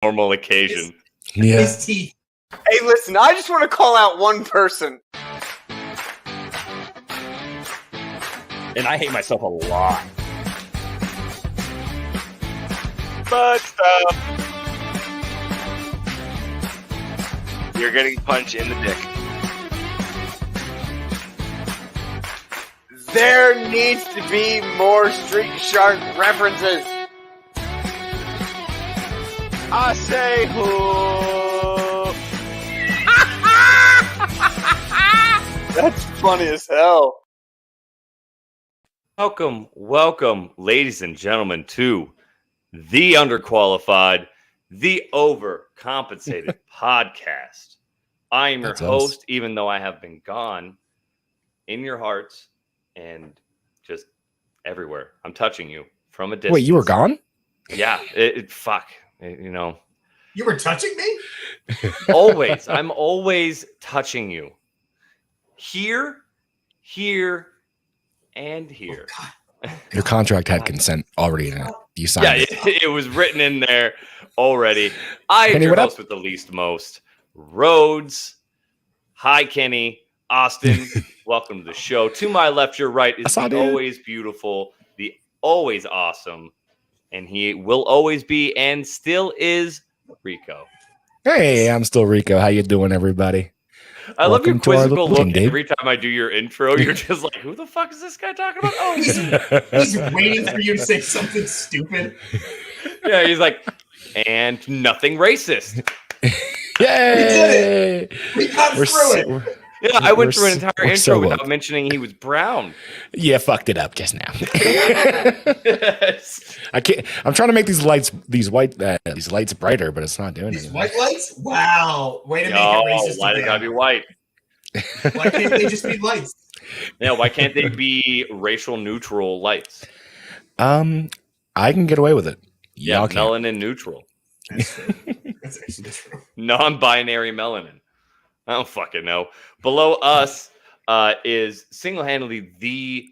normal occasion. His teeth. Hey, listen, I just want to call out one person. And I hate myself a lot. But you're getting punched in the dick. There needs to be more Street Shark references. I say who? That's funny as hell. Welcome, ladies and gentlemen, to the Underqualified, the Overcompensated podcast. I am your host, even though I have been gone in your hearts and just everywhere. I'm touching you from a distance. Wait, you were gone? Yeah, you know. You were touching me? Always. I'm always touching you. Here, and here. Oh, your contract had consent already in it. You signed it. It was written in there already. I am Kenny, your what up? host with the least most. Rhodes. Hi, Kenny. Austin. Welcome to the show. To my left, your right is the always beautiful, the always awesome, and he will always be and still is Rico. Hey, I'm still Rico. How you doing, everybody? I love your quizzical look Dave. every time I do your intro. You're just like, who the fuck is this guy talking about? Oh, he's waiting for you to say something stupid. Yeah, he's like, and nothing racist. Yay! We got through it. Yeah, I went through an entire intro so without mentioning he was brown. Yeah, fucked it up just now. Yes. I can't. I'm trying to make these lights brighter, but it's not doing it. These white lights? Wow. Way to make it racist. Why they gotta be white? Why can't they just be lights? Yeah, why can't they be racial neutral lights? I can get away with it. Yeah, melanin neutral. That's true. That's actually true. Non-binary melanin. I don't fucking know. Below us is single-handedly the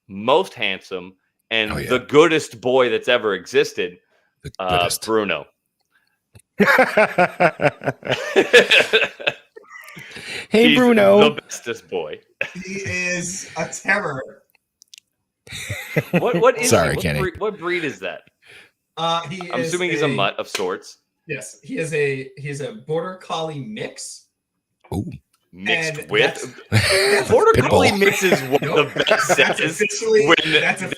most handsome and the goodest boy that's ever existed, Bruno. Hey, He's Bruno. the bestest boy. He is a terror. What is Sorry, he? Kenny. What breed is that? I'm assuming he's a mutt of sorts. Yes, he is a border collie mix. Ooh. Mixed with border collie mix is one of the best senses when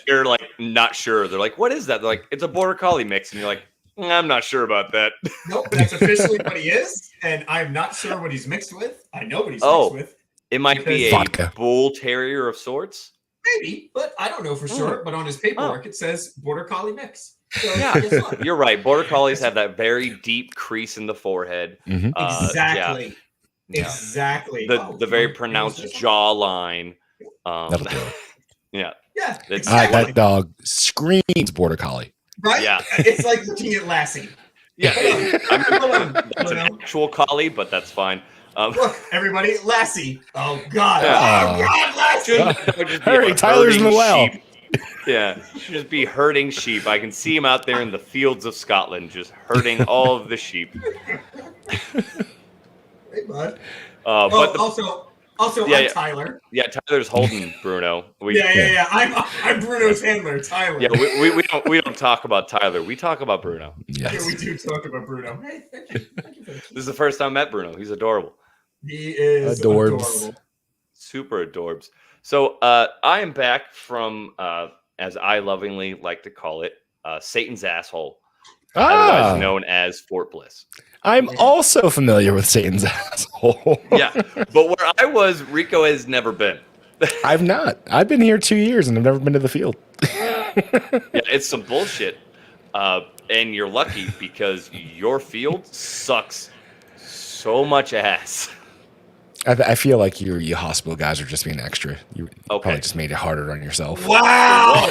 they're like not sure. They're like, "What is that?" They're like, "It's a border collie mix," and you're like, "I'm not sure about that." Nope, that's officially what he is, and I'm not sure what he's mixed with. I know what he's mixed with. It might be a vodka. bull terrier of sorts. Maybe, but I don't know for sure. But on his paperwork, it says border collie mix. So yeah, you're right. Border collies have that very deep crease in the forehead. Mm-hmm. Exactly. Yeah. Exactly. The very pronounced jawline. That'll do it. Yeah. Exactly. That dog screams border collie. Right? Yeah. It's like looking at Lassie. Yeah. That's an actual collie, but that's fine. Look, everybody, Lassie. Oh, God. Oh, God, Lassie. Hurry, Tyler's in the well. Yeah, should just be herding sheep. I can see him out there in the fields of Scotland, just herding all of the sheep. Hey, bud. But also, yeah, I'm Tyler. Yeah, Tyler's holding Bruno. Yeah. I'm Bruno's handler, Tyler. Yeah, we don't talk about Tyler. We talk about Bruno. Yes. Yeah, we do talk about Bruno. Hey, thank you. This is the first time I met Bruno. He's adorable. He is Adorbs. adorable. Super adorbs. So I am back from, as I lovingly like to call it, Satan's asshole, otherwise known as Fort Bliss. I'm also familiar with Satan's asshole. Yeah, but where I was, Rico has never been. I've not. I've been here 2 years and I've never been to the field. Yeah, it's some bullshit. And you're lucky because your field sucks so much ass. I feel like you hospital guys are just being extra. You probably just made it harder on yourself. Wow!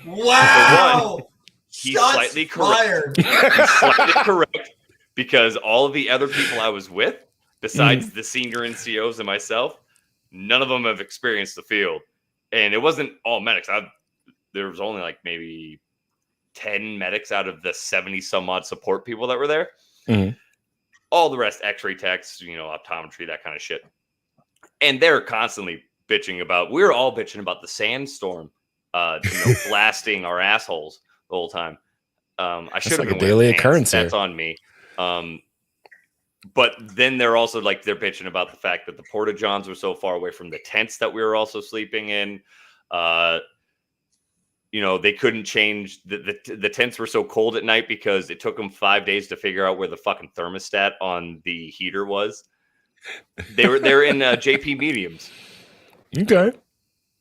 Wow! He's slightly correct. He's slightly correct because all of the other people I was with, besides the senior NCOs and myself, none of them have experienced the field. And it wasn't all medics. There was only like maybe 10 medics out of the 70 some odd support people that were there. Mm-hmm. All the rest, x-ray techs, optometry, that kind of shit. And they're constantly bitching about, we were all bitching about the sandstorm, blasting our assholes the whole time. I should have like a daily occurrence. That's on me. But then they're also like, they're bitching about the fact that the porta-johns were so far away from the tents that we were also sleeping in. They couldn't change the tents were so cold at night because it took them 5 days to figure out where the fucking thermostat on the heater was. They're in JP mediums. Okay.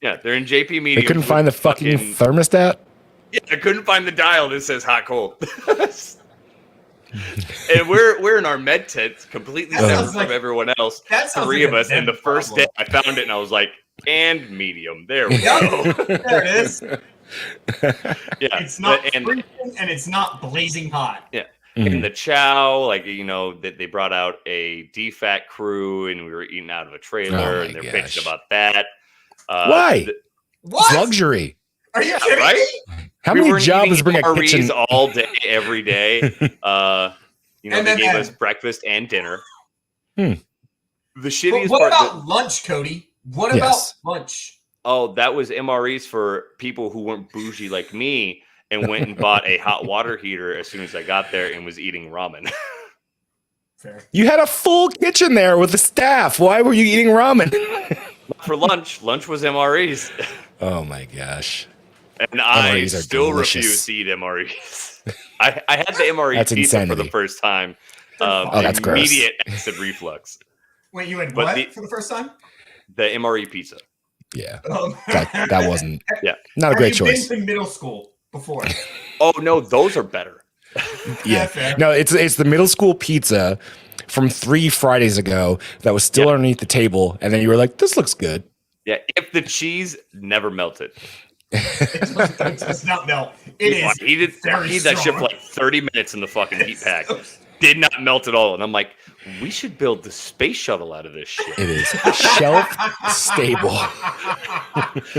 Yeah, they're in JP mediums. They couldn't find the fucking thermostat. Yeah, I couldn't find the dial that says hot cold. And we're in our med tents, completely separate from everyone else. Three of us. And the first day I found it, and I was like, and medium. There we go. There it is. Yeah, it's not freezing and it's not blazing hot. Yeah. In the chow, they brought out a DFAT crew, and we were eating out of a trailer, and they're bitching about that. Why? What? It's luxury. Are you kidding me? How many jobs bring a kitchen all day, every day? They gave us breakfast and dinner. The shittiest What part. about lunch, Cody? What about lunch? Oh, that was MREs for people who weren't bougie like me and went and bought a hot water heater as soon as I got there and was eating ramen. Fair. You had a full kitchen there with the staff. Why were you eating ramen? For lunch. Lunch was MREs. Oh my gosh. And I still refuse to eat MREs. I had the MRE pizza insanity. For the first time. That's gross. Immediate acid reflux. Wait, you had what for the first time? The MRE pizza. Yeah. That wasn't not a great choice. Been to middle school before? Oh no, those are better. Yeah. No, it's the middle school pizza from 3 Fridays ago that was still underneath the table, and then you were like, this looks good. Yeah, if the cheese never melted. It does not melt. He did that shit for like 30 minutes in the fucking heat pack. Did not melt at all. And I'm like, we should build the space shuttle out of this shit. It is shelf stable.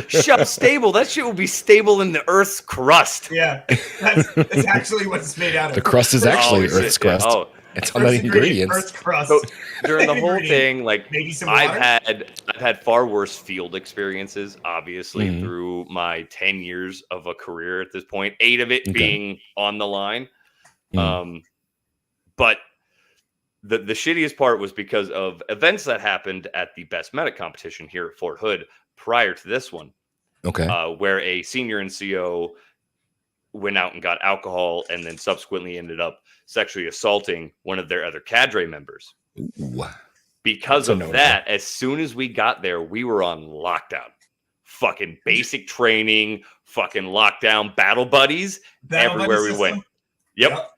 Shelf stable. That shit will be stable in the Earth's crust. Yeah, that's actually what it's made out of. The crust is actually Earth's crust. Oh, it's on the ingredients. Earth's crust. So during the whole thing, like maybe some I've had far worse field experiences, obviously, through my 10 years of a career at this point, 8 of it being on the line. But the shittiest part was because of events that happened at the Best Medic competition here at Fort Hood prior to this one. Okay. Where a senior NCO went out and got alcohol and then subsequently ended up sexually assaulting one of their other cadre members. Ooh. Because of that, as soon as we got there, we were on lockdown. Fucking basic training, fucking lockdown, battle buddies everywhere we went. Yep.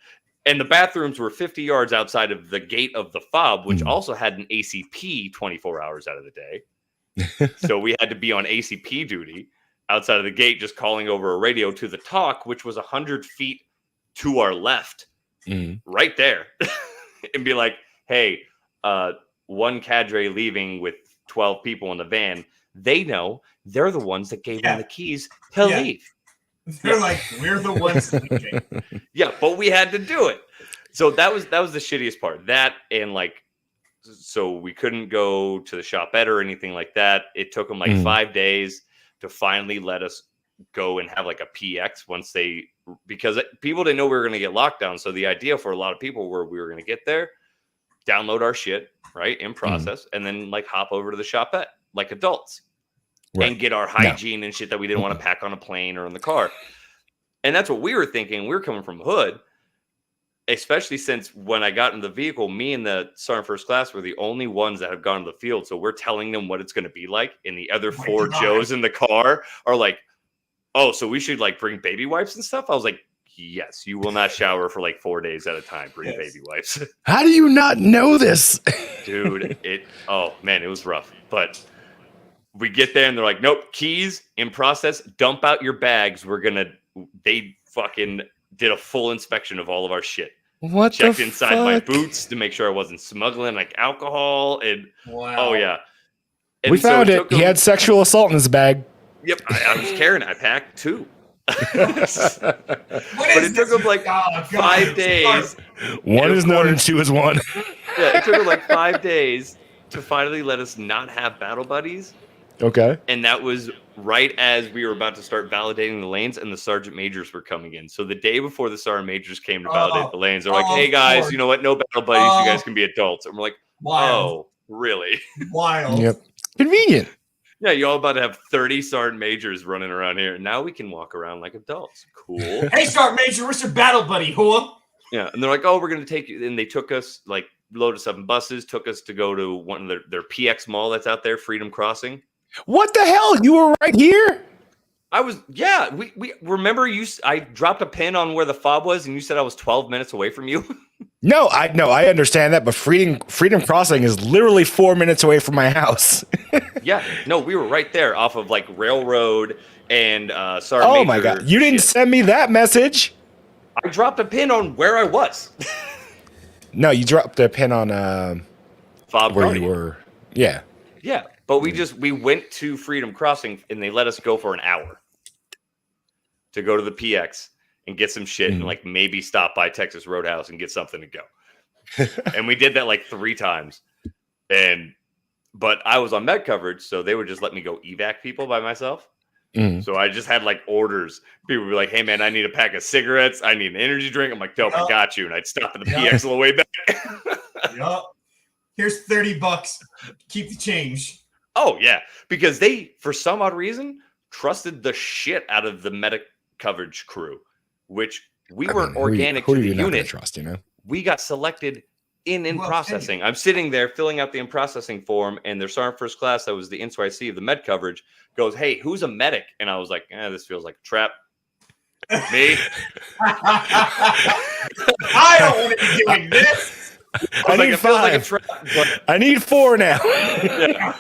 And the bathrooms were 50 yards outside of the gate of the FOB, which also had an ACP 24 hours out of the day. So we had to be on ACP duty outside of the gate, just calling over a radio to the TOC, which was 100 feet to our left, right there. And be like, hey, one cadre leaving with 12 people in the van. They know they're the ones that gave them the keys to leave. They're like, we're the ones leaving. Yeah, but we had to do it. So that was the shittiest part. That and so we couldn't go to the shopette or anything like that. It took them 5 days to finally let us go and have a PX because people didn't know we were going to get locked down. So the idea for a lot of people were we were going to get there, download our shit, right, in process, and then hop over to the shopette like adults. Right. And get our hygiene and shit that we didn't want to pack on a plane or in the car. And that's what we were thinking. We were coming from Hood, especially since when I got in the vehicle, me and the Sergeant First Class were the only ones that have gone to the field. So we're telling them what it's going to be like. And the other 4 Joes in the car are like, oh, so we should like bring baby wipes and stuff. I was like, yes, you will not shower for like 4 days at a time. Bring baby wipes. How do you not know this? Dude, oh man, it was rough. But we get there and they're like, nope, keys in process. Dump out your bags. They fucking did a full inspection of all of our shit. What Checked the inside fuck? my boots to make sure I wasn't smuggling like alcohol. And oh yeah. And we found so it. He had sexual assault in his bag. Yep. I was carrying it. I packed 2. But it took them like 5 days. One is none and two is one. Yeah, it took them like 5 days to finally let us not have battle buddies. Okay. And that was right as we were about to start validating the lanes and the sergeant majors were coming in. So the day before the sergeant majors came to validate the lanes, they're like, hey guys, you know what? No battle buddies. You guys can be adults. And we're like, oh, really? Wild. Yep. Convenient. Yeah, you're all about to have 30 sergeant majors running around here. Now we can walk around like adults. Cool. Hey, sergeant major, where's your battle buddy, whoa? Yeah, and they're like, oh, we're going to take you. And they took us, like, loaded us up in buses, took us to go to one of their PX mall that's out there, Freedom Crossing. What the hell? You were right here? I was, yeah. We remember I dropped a pin on where the fob was, and you said I was 12 minutes away from you. No, I understand that, but Freedom Crossing is literally 4 minutes away from my house. Yeah, no, we were right there off of like Railroad and Sergeant Major. My God, you didn't send me that message. I dropped a pin on where I was. No, you dropped a pin on fob where Guardian. You were. Yeah. Yeah, but we went to Freedom Crossing and they let us go for an hour to go to the PX and get some shit and like maybe stop by Texas Roadhouse and get something to go. And we did that like 3 times. But I was on med coverage, so they would just let me go evac people by myself. So I just had like orders. People would be like, hey man, I need a pack of cigarettes. I need an energy drink. I'm like, dope, I got you. And I'd stop at the PX on the way back. Yup. Here's $30. Keep the change. Oh, yeah. Because they, for some odd reason, trusted the shit out of the medic coverage crew, which we weren't organic to the unit. Trust, you know? We got selected in processing. I'm sitting there filling out the in processing form, and their sergeant first class, that was the NCIC of the med coverage, goes, hey, who's a medic? And I was like, this feels like a trap. Me? I don't want to be doing this. It feels like a trap. But I need 4 now. Yeah.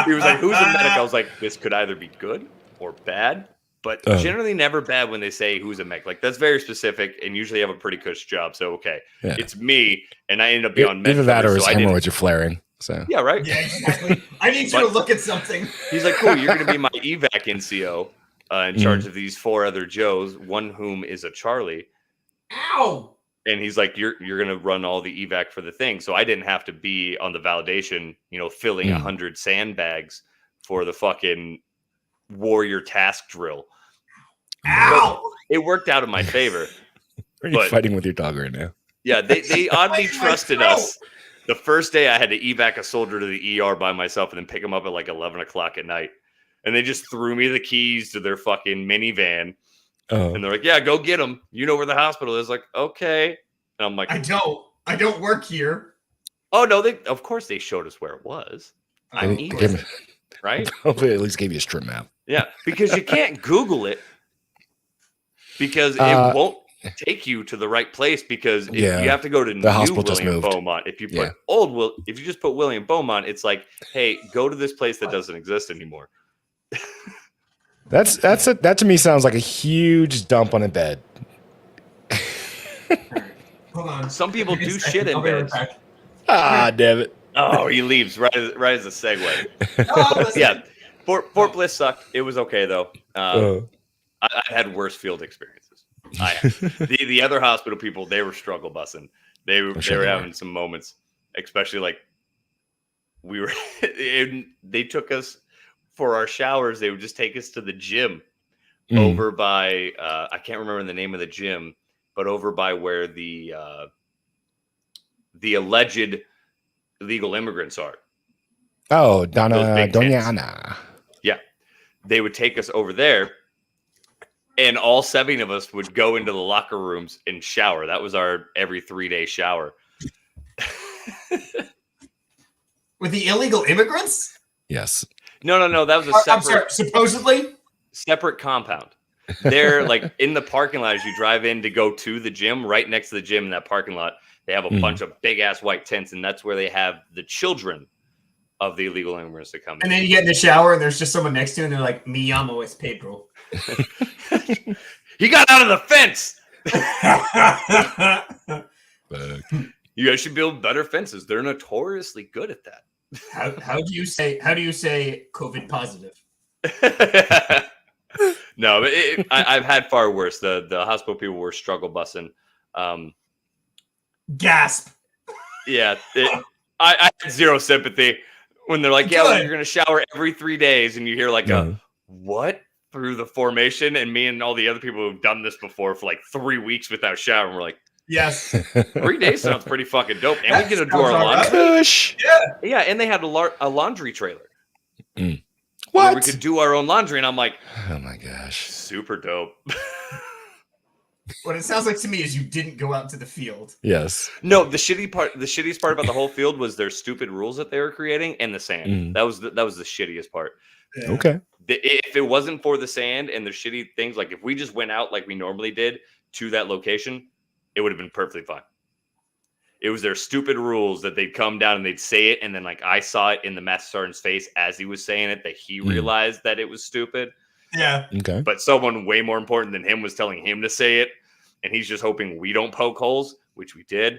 He was like, who's a medic? I was like, this could either be good or bad, but generally never bad when they say who's a medic. Like, that's very specific and usually have a pretty cush job. So, okay, it's me, and I end up being on med. Either that or his hemorrhoids are flaring. So yeah, right. Yeah, exactly. I need you to look at something. He's like, cool, you're going to be my evac NCO in charge of these 4 other Joes, one whom is a Charlie. Ow! And he's like, you're going to run all the evac for the thing. So I didn't have to be on the validation, filling 100 sandbags for the fucking warrior task drill. Ow! But it worked out in my favor. Are you fighting with your dog right now? Yeah, they oddly trusted us. The first day I had to evac a soldier to the ER by myself and then pick him up at like 11 o'clock at night. And they just threw me the keys to their fucking minivan. And they're like, yeah, go get him. You know where the hospital is. Like, okay. And I'm like, I don't work here. Oh, no, of course they showed us where it was. I'm English, right? Hopefully at least gave you a strip map. Yeah, because you can't Google it because it won't take you to the right place because you have to go to new William Beaumont. If you put if you just put William Beaumont, it's like, hey, go to this place that doesn't exist anymore. That to me sounds like a huge dump on a bed. Hold on. Some people do shit in beds. Damn it. Oh, he leaves right as a segue. Yeah, Fort Bliss sucked. It was okay though. I had worse field experiences. The other hospital people, they were struggle bussing. They were having some moments, especially like they took us for our showers. They would just take us to the gym over by I can't remember the name of the gym, but over by where the alleged illegal immigrants are. Oh, Doña Ana. Yeah, they would take us over there. And all 7 of us would go into the locker rooms and shower. That was our every 3-day shower. With the illegal immigrants? Yes. No. That was a separate. I'm sorry, supposedly? Separate compound. They're like in the parking lot as you drive in to go to the gym. Right next to the gym in that parking lot, they have a bunch of big ass white tents, and that's where they have the children of the illegal immigrants that come in. And then you get in the shower, and there's just someone next to you, and they're like, "Mi amo es Pedro." He got out of the fence. You guys should build better fences. They're notoriously good at that. How do you say COVID positive? No, I've had far worse. The hospital people were struggle bussing. Gasp. Yeah, I had zero sympathy when they're like, "Yeah, well, you're gonna shower every 3 days," and you hear like a what through the formation, and me and all the other people who've done this before for like 3 weeks without showering, we're like, yes, 3 days sounds pretty fucking dope, and we get to do our laundry. Kush. Yeah, and they had a laundry trailer. What? Where we could do our own laundry, and I'm like, oh my gosh, super dope. What it sounds like to me is you didn't go out to the field. Yes. No, the shittiest part about the whole field was their stupid rules that they were creating and the sand. That was the shittiest part. Yeah. Okay. If it wasn't for the sand and the shitty things, like if we just went out like we normally did to that location, it would have been perfectly fine. It was their stupid rules that they'd come down and they'd say it, and then like I saw it in the master sergeant's face as he was saying it that he realized that it was stupid. Yeah. Okay. But someone way more important than him was telling him to say it, and he's just hoping we don't poke holes, which we did.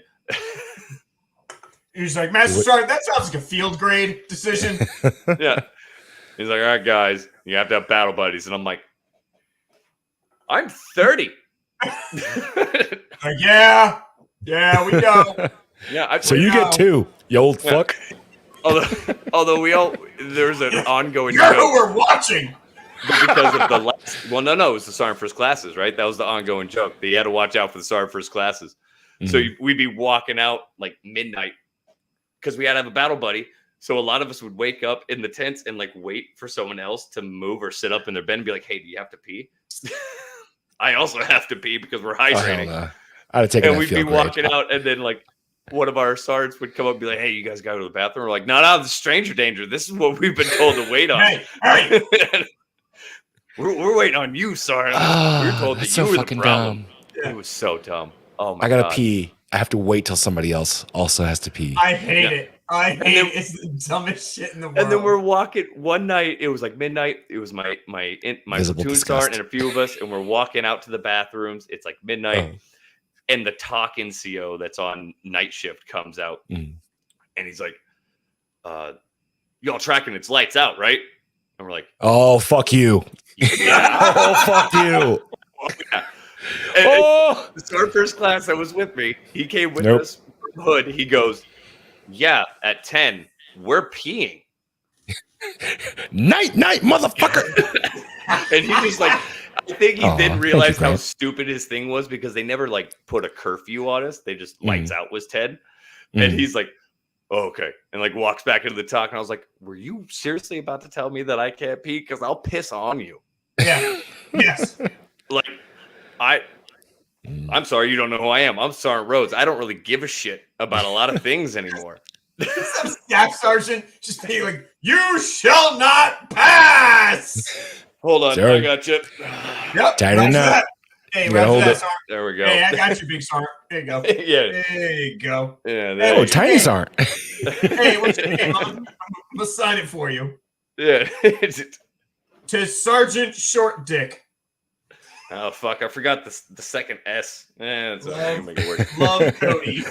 He's like, Master Sergeant, that sounds like a field grade decision. Yeah. He's like, all right, guys, you have to have battle buddies. And I'm like, I'm 30. Like, yeah, we know. Yeah. So you get 2, you old fuck. Although there's an ongoing You're who we're watching. Because of the last, well, no, it was the sergeant first classes, right? That was the ongoing joke. That you had to watch out for the sergeant first classes. So we'd be walking out like midnight because we had to have a battle buddy. So a lot of us would wake up in the tents and like wait for someone else to move or sit up in their bed and be like, "Hey, do you have to pee?" I also have to pee because we're hydrating. I'd have taken and we'd be walking out, and then like one of our sergeants would come up and be like, "Hey, you guys got to go to the bathroom?" We're like, "No, this is stranger danger. This is what we've been told to wait on." Hey. We're waiting on you, Sergeant. We were told that you were the problem. It was so dumb. Oh my god. I gotta pee. I have to wait till somebody else also has to pee. I hate it. I hate it. It's the dumbest shit in the world. And then we're walking one night. It was like midnight. It was my platoon sergeant and a few of us, and we're walking out to the bathrooms. It's like midnight, and the talk NCO that's on night shift comes out, and he's like, "Y'all tracking? It's lights out, right?" And we're like, "Oh fuck you! Yeah. Oh fuck you!" And the sergeant first class that was with me, he came with us from Hood. He goes, "Yeah, at 10, we're peeing." Night, motherfucker. And he was like, I think he didn't realize how stupid his thing was because they never like put a curfew on us. They just lights out was 10. And he's like, "Oh, okay." And like walks back into the talk. And I was like, "Were you seriously about to tell me that I can't pee? Because I'll piss on you." Yeah. Yes. Like, I'm sorry, you don't know who I am. I'm Sergeant Rhodes. I don't really give a shit about a lot of things anymore. Some staff sergeant just being like, "You shall not pass." Hold on, Sorry. I got you. Yep. Tighten up. Hey, hold it. Sergeant. There we go. Hey, I got you, big sergeant. There you go. Yeah. There you go. Yeah. Hey, Oh, tinies aren't. Hey, what's your name? I'm gonna sign it for you. Yeah. To Sergeant Short Dick. Oh fuck! I forgot the second S. That's make it work. Love Cody.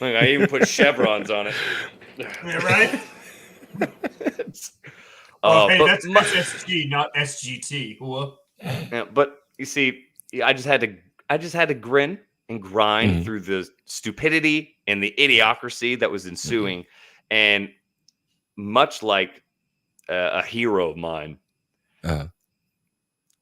Look, I even put chevrons on it. Yeah, right? Hey, but that's SSG, not SGT. yeah, but you see, I just had to grin and grind through the stupidity and the idiocracy that was ensuing, and much like a hero of mine.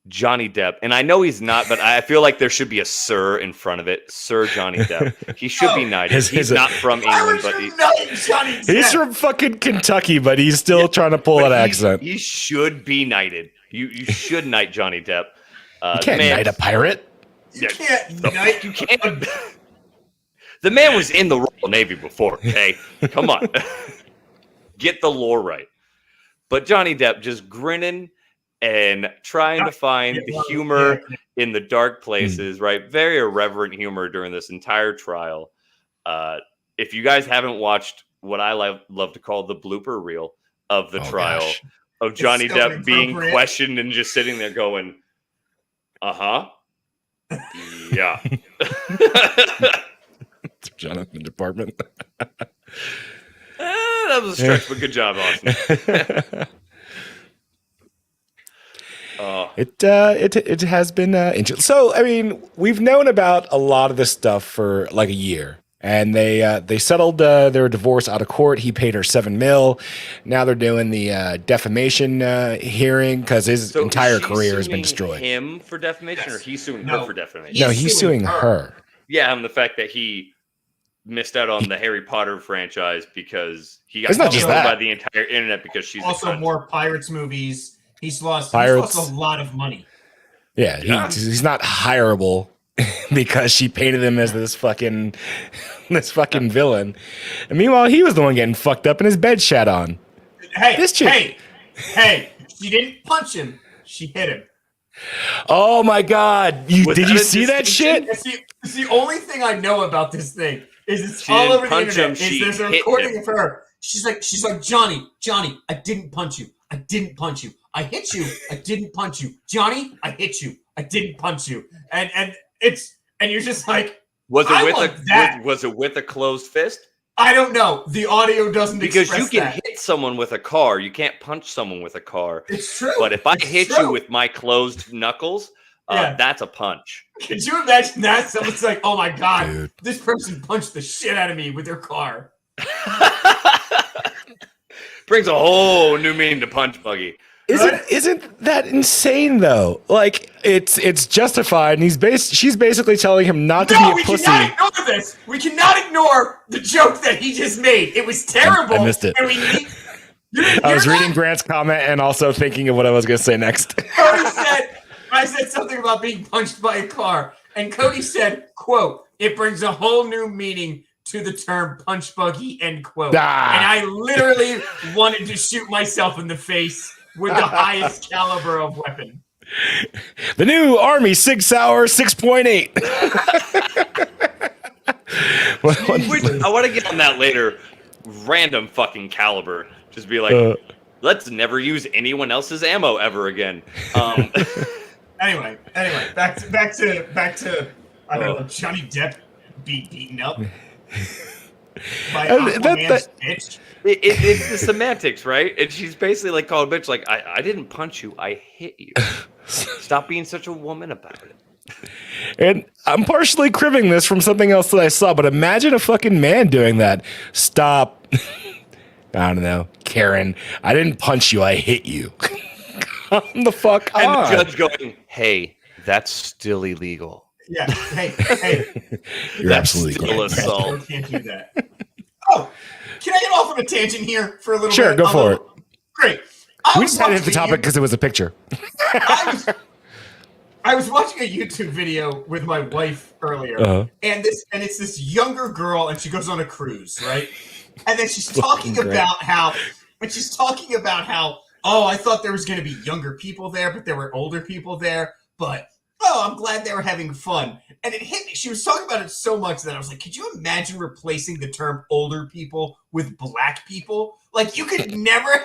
Johnny Depp, and I know he's not, but I feel like there should be a "Sir" in front of it. Sir Johnny Depp. He should be knighted. He's not from England, but he's from fucking Kentucky, but he's still trying to pull that accent. He should be knighted. You should knight Johnny Depp. You can't knight a pirate. You can't knight. You can't. The man was in the Royal Navy before. Okay, come on, get the lore right. But Johnny Depp just grinning and trying to find the humor in the dark places, right? Very irreverent humor during this entire trial. If you guys haven't watched what I love to call the blooper reel of the trial of Johnny Depp being questioned and just sitting there going, yeah. Jonathan Department. That was a stretch, but good job, Austin. It has been interesting. So I mean, we've known about a lot of this stuff for like a year. And they settled their divorce out of court. He paid her $7 million. Now they're doing the defamation hearing because his entire career has been destroyed. Him for defamation, or he's suing her for defamation? No, he's suing her. Yeah, and the fact that he missed out on the Harry Potter franchise because he got It's not just killed that. by the entire internet because she's also more Pirates movies. He's lost a lot of money. Yeah, he's not hireable because she painted him as this fucking villain. And meanwhile, he was the one getting fucked up and his bed shat on. Hey, she didn't punch him. She hit him. Oh my God. Did you see that shit? It's the only thing I know about this thing is it's all over the internet. There's a recording of her. She's like, Johnny, I didn't punch you. I didn't punch you. I hit you. I didn't punch you. Johnny, I hit you. I didn't punch you. And you're just like, was it with a closed fist? I don't know. The audio doesn't because express you can hit someone with a car. You can't punch someone with a car. It's true. But if I hit you with my closed knuckles, that's a punch. Could you imagine that? Someone's like, "Oh my God, this person punched the shit out of me with their car." Brings a whole new meaning to punch buggy. Isn't that insane though? Like it's justified, and she's basically telling him not to be a pussy. No, we cannot ignore this. We cannot ignore the joke that he just made. It was terrible. I missed it. I was reading Grant's comment and also thinking of what I was going to say next. Cody said, I said something about being punched by a car, and Cody said, "Quote: It brings a whole new meaning to the term punch buggy." End quote. And I literally wanted to shoot myself in the face with the highest caliber of weapon. The new Army Sig Sauer 6.8. I want to get on that later. Random fucking caliber. Just be like, let's never use anyone else's ammo ever again. Anyway, back to I don't know, Johnny Depp beaten up by Aquaman's bitch. It's the semantics, right? And she's basically like called a bitch, like, I didn't punch you, I hit you. Stop being such a woman about it. And I'm partially cribbing this from something else that I saw, but imagine a fucking man doing that. Stop. I don't know. Karen, I didn't punch you, I hit you. Come the fuck on. And the judge going, hey, that's still illegal. Yeah, hey. You're absolutely still assault. You can't do that. Oh, can I get off on a tangent here for a little bit? Sure, go for it. Great. We just had to hit the topic because it was a picture. I was watching a YouTube video with my wife earlier, and it's this younger girl, and she goes on a cruise, right? And then she's talking about how, oh, I thought there was going to be younger people there, but there were older people there, but I'm glad they were having fun. And it hit me. She was talking about it so much that I was like, could you imagine replacing the term older people with black people? Like, you could never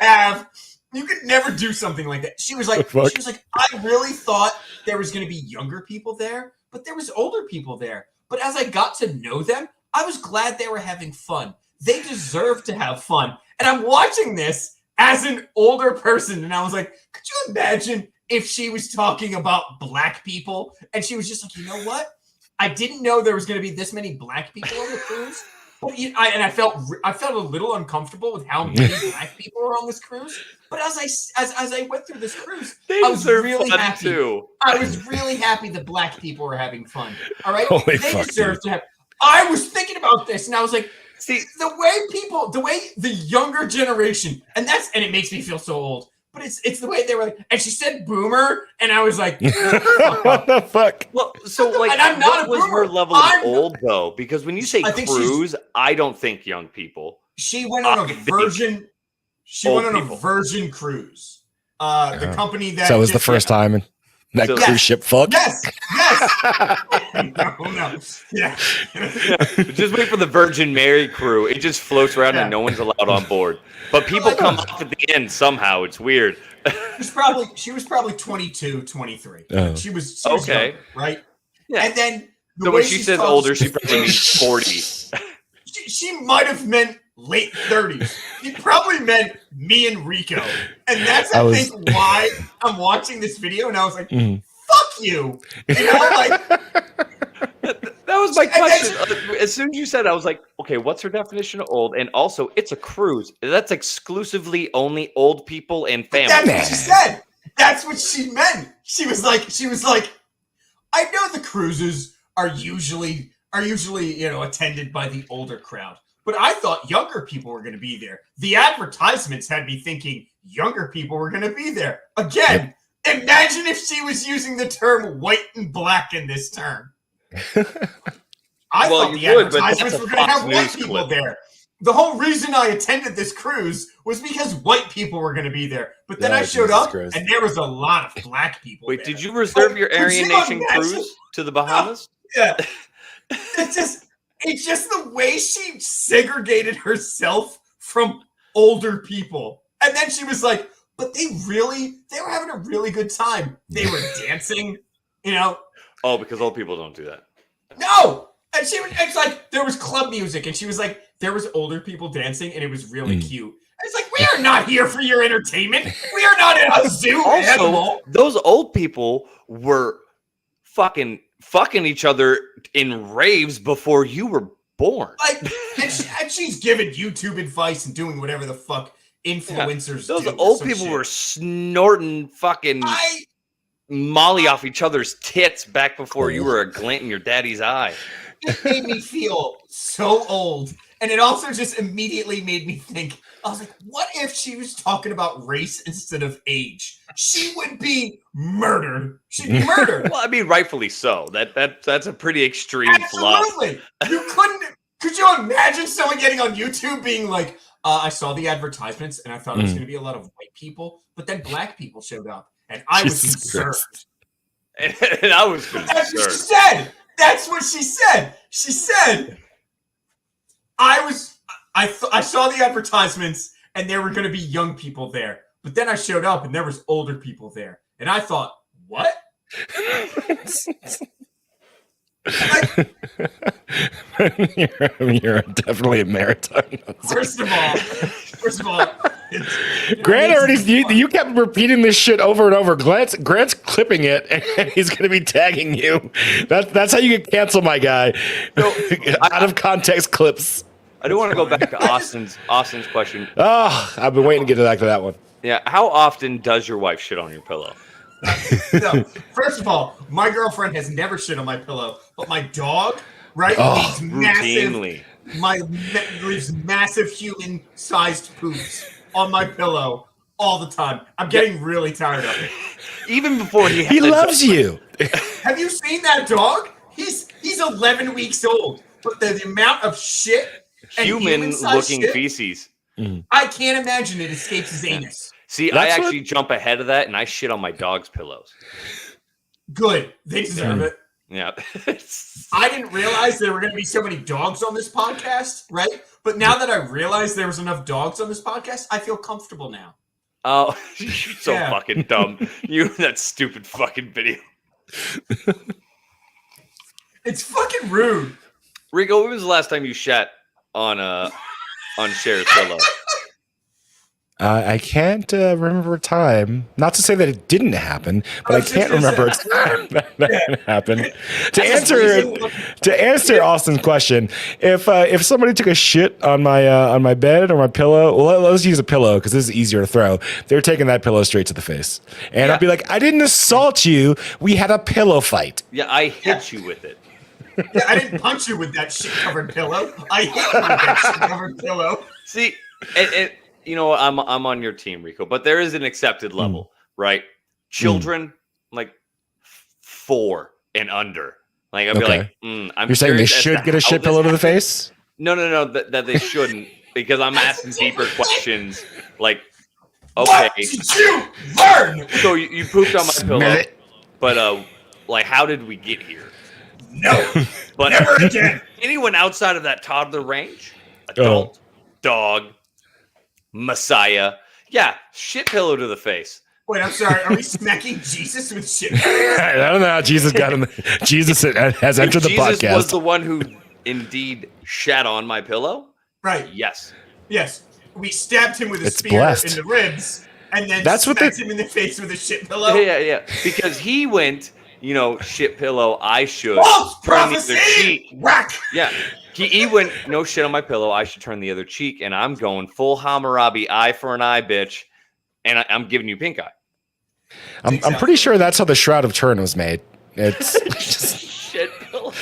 do something like that. She was like, I really thought there was going to be younger people there, but there was older people there. But as I got to know them, I was glad they were having fun. They deserve to have fun. And I'm watching this as an older person, and I was like, could you imagine if she was talking about black people and she was just like, you know what? I didn't know there was going to be this many black people on the cruise. But I felt a little uncomfortable with how many black people were on this cruise. But as I went through this cruise, I was really happy. Too. I was really happy that black people were having fun. All right, they deserve to have. I was thinking about this, and I was like, see, the way the younger generation, and it makes me feel so old. But it's the way they were like, and she said boomer, and I was like, what the fuck? Well, so like, and I'm not what was her level of old though? Because when you say cruise, I don't think young people. She went on a Virgin. She went on a Virgin cruise. The company that. So it was the first time in that cruise ship fucked. Yes. No. Yeah. Just wait for the Virgin Mary crew. It just floats around and no one's allowed on board. But people come off at the end somehow. It's weird. She was probably 22, 23. She was okay, younger, right? Yeah. And then so when she says older, she probably means 40. She might have meant late 30s. He probably meant me and Rico. And that's, I think, why I'm watching this video. And I was like, fuck you. You know, like. That was my question. As soon as you said it, I was like, okay, what's her definition of old? And also, it's a cruise. That's exclusively only old people and families. That's what she said. That's what she meant. She was like, I know the cruises are usually, you know, attended by the older crowd. But I thought younger people were going to be there. The advertisements had me thinking younger people were going to be there. Again, imagine if she was using the term white and black in this term. I thought the advertisements were going to have white people there. The whole reason I attended this cruise was because white people were going to be there. But then I showed up, and there was a lot of black people there. Did you reserve your Aryan Nation cruise to the Bahamas? Yeah. It's just the way she segregated herself from older people. And then she was like, but they were having a really good time. They were dancing, you know. Oh, because old people don't do that. No! And it's like, there was club music, and she was like, there was older people dancing, and it was really cute. And it's like, we are not here for your entertainment. We are not in a zoo animal. Those old people were fucking each other in raves before you were born. Like, and she's giving YouTube advice and doing whatever the fuck influencers do. Those old people were snorting fucking Molly off each other's tits back before you were a glint in your daddy's eye. It made me feel so old. And it also just immediately made me think, I was like, what if she was talking about race instead of age? She would be murdered. She'd be murdered. Well, I mean, rightfully so. That's a pretty extreme fluff. Absolutely. Could you imagine someone getting on YouTube being like, I saw the advertisements and I thought it was going to be a lot of white people, but then black people showed up and I was concerned. And I was concerned. That's what she said. That's what she said. She said, I saw the advertisements and there were going to be young people there. But then I showed up and there was older people there. And I thought, what? You're definitely a maritime. First of all, Grant already you kept repeating this shit over and over. Grant's clipping it, and he's going to be tagging you. That's how you get canceled, my guy. No, out of context clips. I do want to go back to Austin's question. Oh, I've been waiting to get back to that one. Yeah, how often does your wife shit on your pillow? No, first of all, my girlfriend has never shit on my pillow, but my dog, right, leaves massive human-sized poops on my pillow all the time. I'm getting really tired of it. Even before he loves you. Have you seen that dog? He's 11 weeks old, but the amount of shit, human-looking feces. I can't imagine it escapes his anus. See, I actually jump ahead of that, and I shit on my dog's pillows. Good. They deserve it. Yeah. I didn't realize there were going to be so many dogs on this podcast, right? But now that I realized there was enough dogs on this podcast, I feel comfortable now. Oh, you're so fucking dumb. That stupid fucking video. It's fucking rude. Rico, when was the last time you shat on Cher's pillow? I can't remember a time. Not to say that it didn't happen, but I can't remember a time that happened. To answer Austin's question, if somebody took a shit on my bed or my pillow, well, let's use a pillow because this is easier to throw. They're taking that pillow straight to the face, and I'd be like, I didn't assault you. We had a pillow fight. Yeah, I hit you with it. Yeah, I didn't punch you with that shit-covered pillow. I hit you with that shit-covered pillow. See, and you know, I'm on your team, Rico, but there is an accepted level, right? Children, like 4 and under. Like, I'd be like, You're saying they should get a shit pillow to the face? No, that they shouldn't, because I'm asking deeper questions. Like, okay. What did you learn? So you pooped on my pillow, but like, how did we get here? No, but never again. Anyone outside of that toddler range, adult, dog, Messiah, shit pillow to the face. Wait, I'm sorry. Are we smacking Jesus with shit? I don't know how Jesus got him. Jesus has entered the podcast. Jesus was the one who indeed shat on my pillow. Right. Yes. Yes, we stabbed him with a It's spear blessed. in the ribs, and then That's what smacked him in the face with a shit pillow. Yeah. Because he went, shit pillow, I should False turn the other prophecy! cheek. Whack! Yeah. He went, no shit on my pillow, I should turn the other cheek, and I'm going full Hammurabi, eye for an eye, bitch, and I'm giving you pink eye. I'm pretty sure that's how the Shroud of Turin was made. It's just, Shit pillow.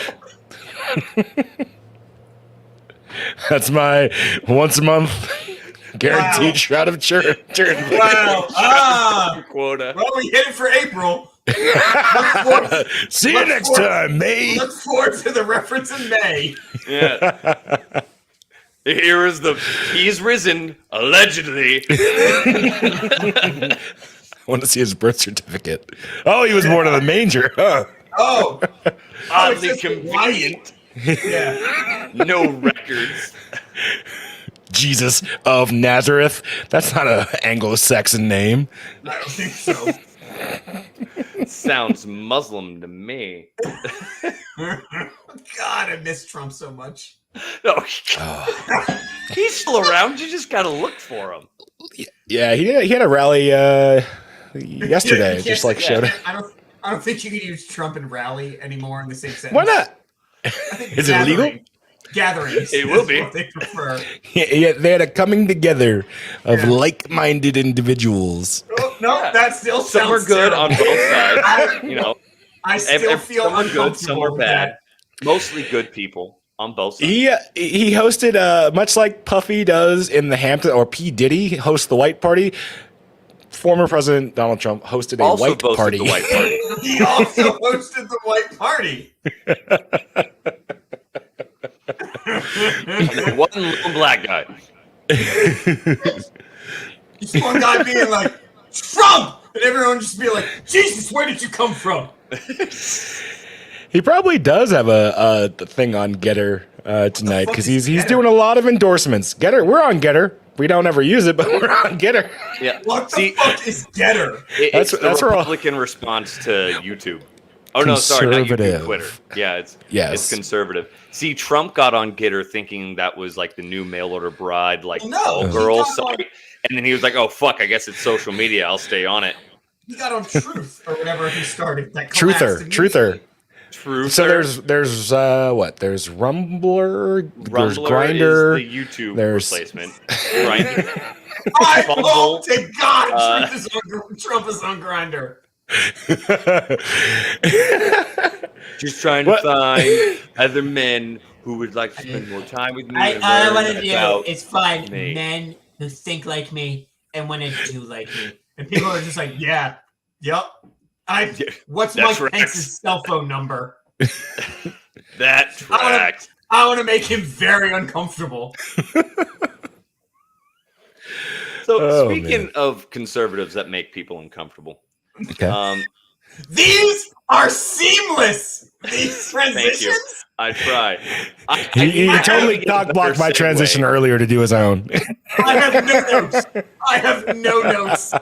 that's my once a month guaranteed Wow. Shroud of Turin. Wow. Quota. Well, we hit it for April. Look forward- See you look next forward- time, mate. Look forward to the reference in May. Yeah. Here is he's risen, allegedly. I want to see his birth certificate. Oh, he was born in a manger. Huh? Oh, Oddly it's just convenient. yeah. No records. Jesus of Nazareth. That's not an Anglo-Saxon name. I don't think so. Sounds Muslim to me. God, I miss Trump so much. No, he's still around. You just gotta look for him. Yeah, he had a rally yesterday. You Just can't- showed it. I don't think you can use Trump and rally anymore in the same sentence. Why not? I think Is it illegal? Gatherings. It will is be. what they prefer. Yeah, they had a coming together of Yeah. like-minded individuals. Oh, no, Yeah. that still Some are sounds good terrible. on both sides. I still feel some are uncomfortable good, some are with bad. that. Mostly good people on both sides. He hosted much like Puffy does in the Hampton, or P. Diddy hosts the White Party. Former President Donald Trump hosted a Also white boasted party. the white party. He also hosted the White Party. One little black guy. Just one guy being like, Trump! And everyone just be like, Jesus, where did you come from? He probably does have a thing on Getter tonight fuck because is he's Getter? doing a lot of endorsements. Getter, we're on Getter. We don't ever use it, but we're on Getter. Yeah. What the See, fuck is Getter? it's That's the where all- Republican response to YouTube. Oh no, sorry, not YouTube, Conservative. Twitter. Yeah, it's Yes. conservative. See, Trump got on Gitter thinking that was like the new mail order bride, like No, all he girls got on- site, and then he was like, "Oh fuck, I guess it's social media. I'll stay on it." He got on Truth or whatever he started. That collapsed Truther. immediately. True. So there's what? There's Rumbler. There's Rumbler Grinder. is the YouTube there's- replacement. Grindr. I Bumble. hope to God Uh, Trump is on Grinder. Just trying to What? find other men who would like to spend more time with me. and I learn want to do about is find me. men who think like me and want to do like me. And people are just like, yeah, yep. What's That Mike tracks. Pence's cell phone number? That tracks. I want to make him very uncomfortable. So Oh, speaking man. of conservatives that make people uncomfortable, Okay. These are seamless. These Thank you. transitions. I try. He I totally get a cock blocked better my transition segue. earlier to do his own. I have no notes. I have no notes.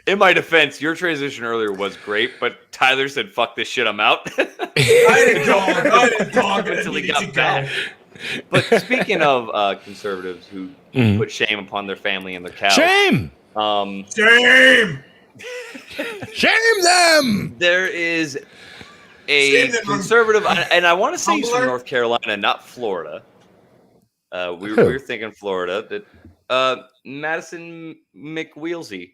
In my defense, your transition earlier was great, but Tyler said, "Fuck this shit, I'm out." I had a dog. And Until he needed got to go. back. But speaking of conservatives who put shame upon their family and their cows, Shame! Shame. Shame them! there is a Shame them. conservative, and I want to say he's from Tumblr? North Carolina, not Florida. We Who? were thinking Florida. That Madison McWheelsy.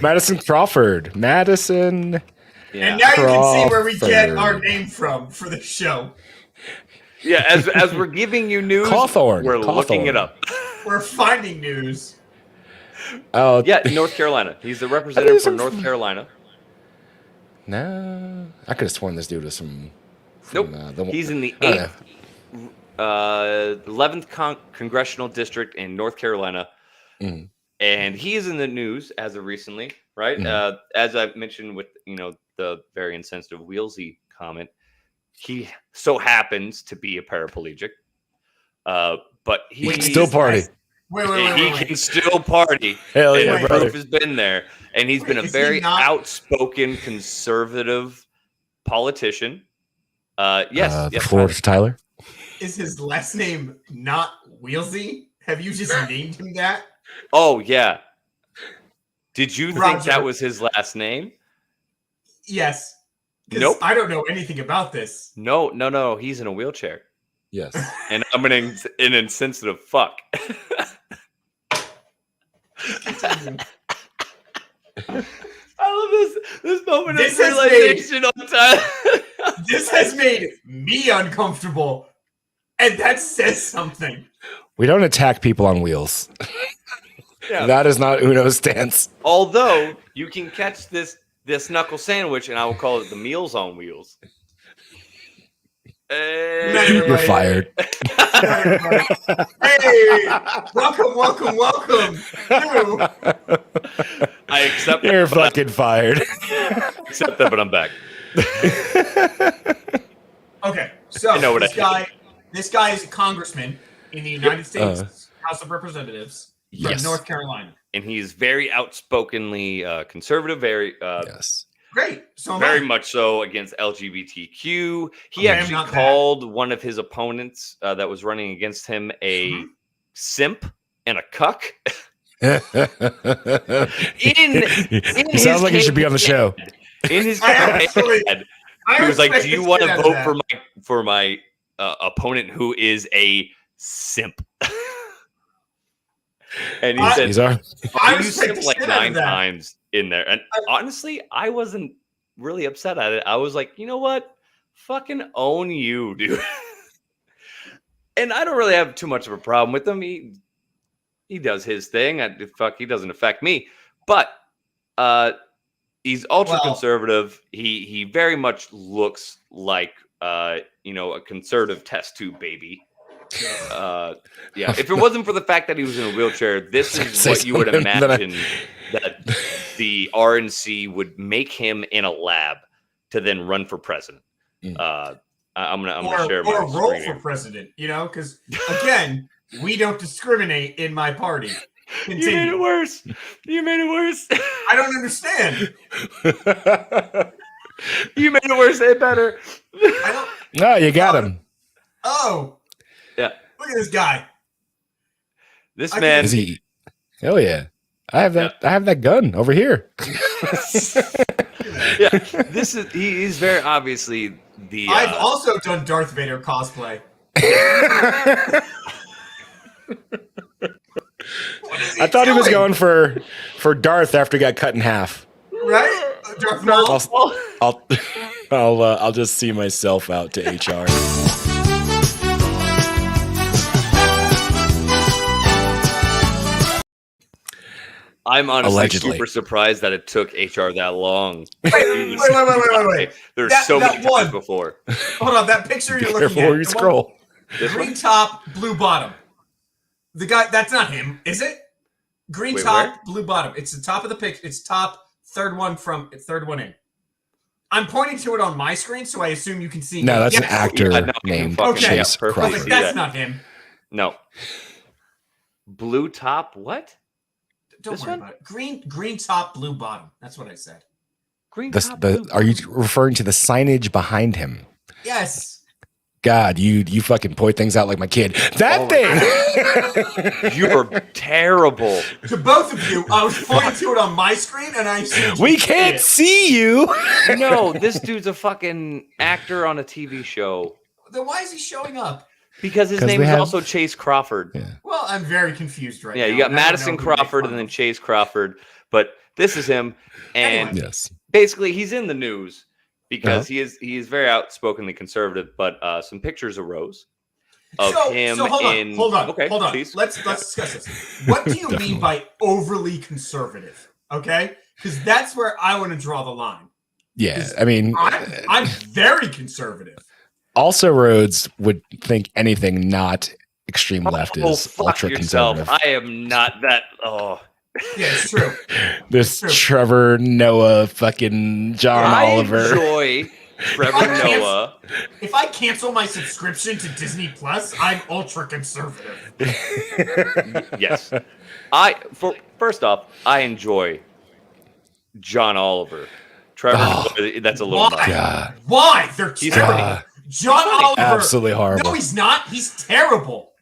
Madison Crawford. Madison. Yeah, And now you can see where we get Crawford. our name from for the show. yeah. As we're giving you news, Cawthorn. we're looking Cawthorn. it up. We're finding news. Oh, Yeah, North Carolina. He's the representative for some- North Carolina. No. I could have sworn this dude was some. Nope. From, He's in the I don't 11th congressional district in North Carolina, Mhm. and he is in the news as of recently, right? Mhm. As I mentioned with the very insensitive Wheelsy comment, he so happens to be a paraplegic, but he Wait, still party. Wait, he can still party. Hell And yeah, the brother. proof has been there, and he's been a Is he very not- outspoken conservative politician. Yes, The yes, floor to Tyler. Is his last name not Wheelsy? Have you just named him that? Oh yeah. Did you think Roger. that was his last name? Yes. 'Cause Nope. I don't know anything about this. No. He's in a wheelchair, Yes. and I'm an insensitive fuck. Continue. I love this moment This of has realization on time. This has made me uncomfortable, and that says something. We don't attack people on wheels. Yeah. That is not Uno's stance. Although you can catch this knuckle sandwich, and I will call it the Meals on Wheels. You're fired. Hey, welcome. I accept. You're that, but fucking fired. accept that, but I'm back. Okay, so I know what this guy is a congressman in the United States House of Representatives from Yes. North Carolina. And he's very outspokenly conservative, very Yes. Great. So very much so against LGBTQ. He Okay, I'm actually not called one of his opponents that was running against him a simp and a cuck. He sounds like he should be on the show. In his I campaign, he was like, "Do you want to vote vote for my opponent who is a simp?" And he said, He's our I "You respect simp the like shit out of 9 that. times in there." And honestly, I wasn't really upset at it. I was like, you know what? Fucking own you, dude. And I don't really have too much of a problem with him. He does his thing. He doesn't affect me. But he's ultra conservative. He very much looks like a conservative test tube baby. Yeah. If it wasn't for the fact that he was in a wheelchair, this is what you would imagine that the RNC would make him in a lab to then run for president. I'm gonna share my or roll screen for here. president, because again, we don't discriminate in my party. You made Continue. it worse. You made it worse. I don't understand. You made it worse. Say it better. I don't. No, you got him. Oh, Yeah. look at this guy. This I man. Is he? Hell yeah. I have that. I have that gun over here. Yeah. He is very obviously the. I've also done Darth Vader cosplay. I thought he was going for Darth after he got cut in half. right. Darth Maul. I'll just see myself out to HR. I'm honestly Allegedly. super surprised that it took HR that long. Wait. There's That- so that many one. times before. Hold on, that picture you're looking Careful at. where you the one- scroll. This Green one? top, blue bottom. The guy, that's not him, is it? Green Wait, top, where? blue bottom. It's the top of the pic. It's top, third one in. I'm pointing to it on my screen, so I assume you can see. No, me. that's an Yes. actor Yeah, no, named fucking- Okay. Chase yeah, perfect. I was Crawford. like, See that's that. not him. No. Blue top, what? Don't This worry one? about it. Green top, blue bottom. That's what I said. Green top. Are you referring to the signage behind him? Yes. God, you fucking point things out like my kid. That Oh thing. You're terrible. To both of you, I was pointing to it on my screen, and I assumed We you could can't see see you. No, this dude's a fucking actor on a TV show. it. Then why is he showing up? Because his 'Cause name they is have- also Chase Crawford. Yeah. Well, I'm very confused right now. Yeah, you got and I don't Madison know who to make Crawford fun and then of. Chase Crawford, but this is him. And Anyway. Yes. basically, he's in the news because Uh-huh. he is very outspokenly conservative. But some pictures arose of him so hold in. on. Okay, hold on. please. Let's discuss this. What do you mean by overly conservative? Okay, because that's where I want to draw the line. Yeah. I mean, I'm very conservative. also Rhodes would think anything not extreme left Oh, is fuck ultra yourself. conservative. I am not that. Oh, Yeah, it's true. This True. Trevor Noah fucking John I Oliver. enjoy Trevor I can't- Noah. If I cancel my subscription to Disney Plus, I'm ultra conservative. Yes, first off, I enjoy John Oliver. Trevor, Oh, that's a little why? much. God. Why? They're He's terrible. God. John Oliver. Absolutely horrible. No, he's not. He's terrible.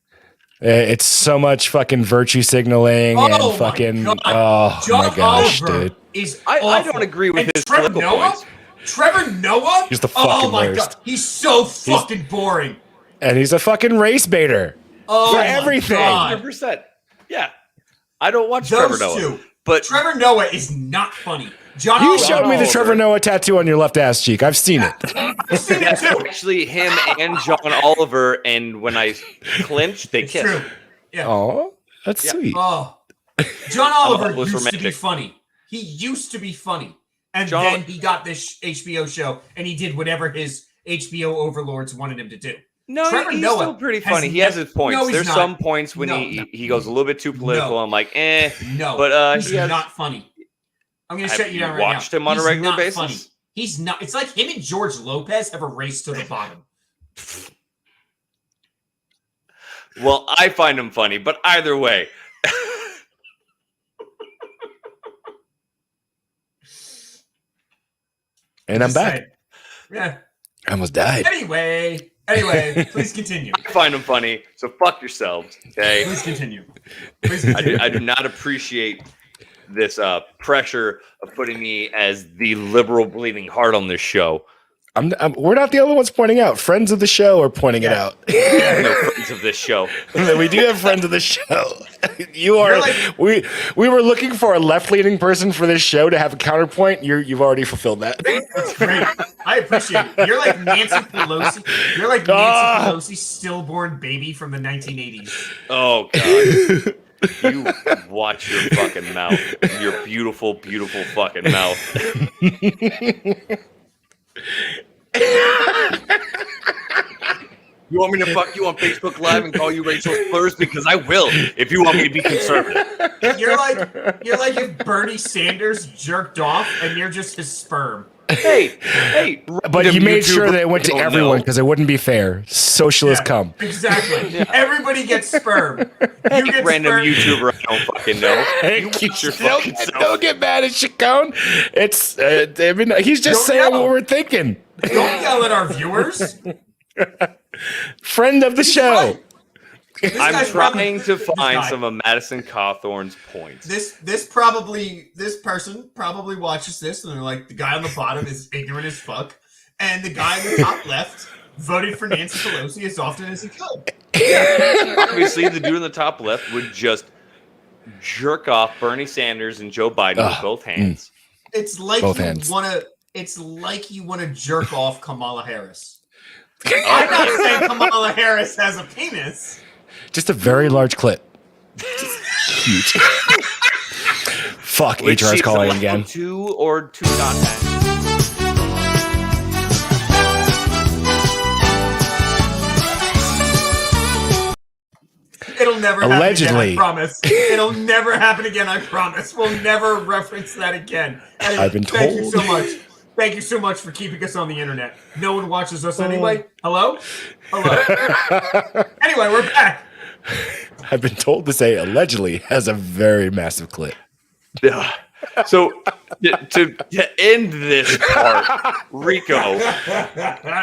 It's so much fucking virtue signaling and fucking. Oh John my gosh, Oliver dude. is I don't agree with his Trevor political Noah? points. Trevor Noah? He's the fucking Oh my worst. god, he's so fucking boring. And he's a fucking race baiter. Oh For my everything. God. 100%. Yeah. I don't watch Those Trevor Noah. two. But Trevor Noah is not funny. John You Oliver. showed me the Oliver. Trevor Noah tattoo on your left ass cheek. I've seen it. I've seen it that's too. actually him and John Oliver, and when I clinch, they It's kiss. true. Yeah. Oh, that's Yeah. sweet. Oh. John Oliver hopeless used to be romantic. funny. He used to be funny. And John- then he got this HBO show and he did whatever his HBO overlords wanted him to do. No, Trevor he's Noah still pretty has funny. He has never- his points. No, he's There's not. some points when No. he goes a little bit too political. No. I'm like, eh. No, But he's he has, not funny. I'm going to Have shut you you down right now. watched him on a He's regular not basis? Funny. He's not. It's like him and George Lopez have a race to the bottom. well, I find him funny, but either way. And I'm Just back. saying. Yeah. I almost died. Anyway, please continue. I find him funny, so fuck yourselves, okay? Please continue. Please I continue. do not appreciate this pressure of putting me as the liberal bleeding heart on this show. We're not the only ones pointing out. Friends of the show are pointing it out. No friends of this show. We do have friends of the show. You are. You're We were looking for a left-leaning person for this show to have a counterpoint. You've already fulfilled that. That's great. I appreciate it. You're like Nancy Pelosi. You're like Nancy Pelosi, stillborn baby from the 1980s. Oh god. You watch your fucking mouth. Your beautiful, beautiful fucking mouth. You want me to fuck you on Facebook Live and call you racial slurs? Because I will, if you want me to be conservative. You're like if Bernie Sanders jerked off and you're just his sperm. Hey, But you made sure YouTuber that it went to don't everyone know. because it wouldn't be fair. Socialists Yeah, come. Exactly. Everybody gets sperm. You get Random sperm. YouTuber I don't fucking know. You watch your fucking self. Don't get mad at Chacon. It's. I mean, he's just Don't saying yell. what we're thinking. Don't yell at our viewers. Friend of the show. right. This I'm guy's trying to this find guy. some of Madison Cawthorn's points. This person probably watches this and they're like, the guy on the bottom is ignorant as fuck, and the guy on the top left voted for Nancy Pelosi as often as he could. Obviously, the dude in the top left would just jerk off Bernie Sanders and Joe Biden with both hands. It's like Both you hands. wanna. It's like you want to jerk off Kamala Harris. I'm not saying Kamala Harris has a penis. Just a very large clit. Huge. Fuck, Which HR's she's calling allowed again. to or to not have. It'll never happen Allegedly. again, I promise. It'll never happen again, I promise. We'll never reference that again. Anyway, I've been Thank you told. so much. Thank you so much for keeping us on the internet. No one watches us anyway. Hello? Hello. Anyway, we're back. I've been told to say allegedly has a very massive clit. So to end this part, Rico,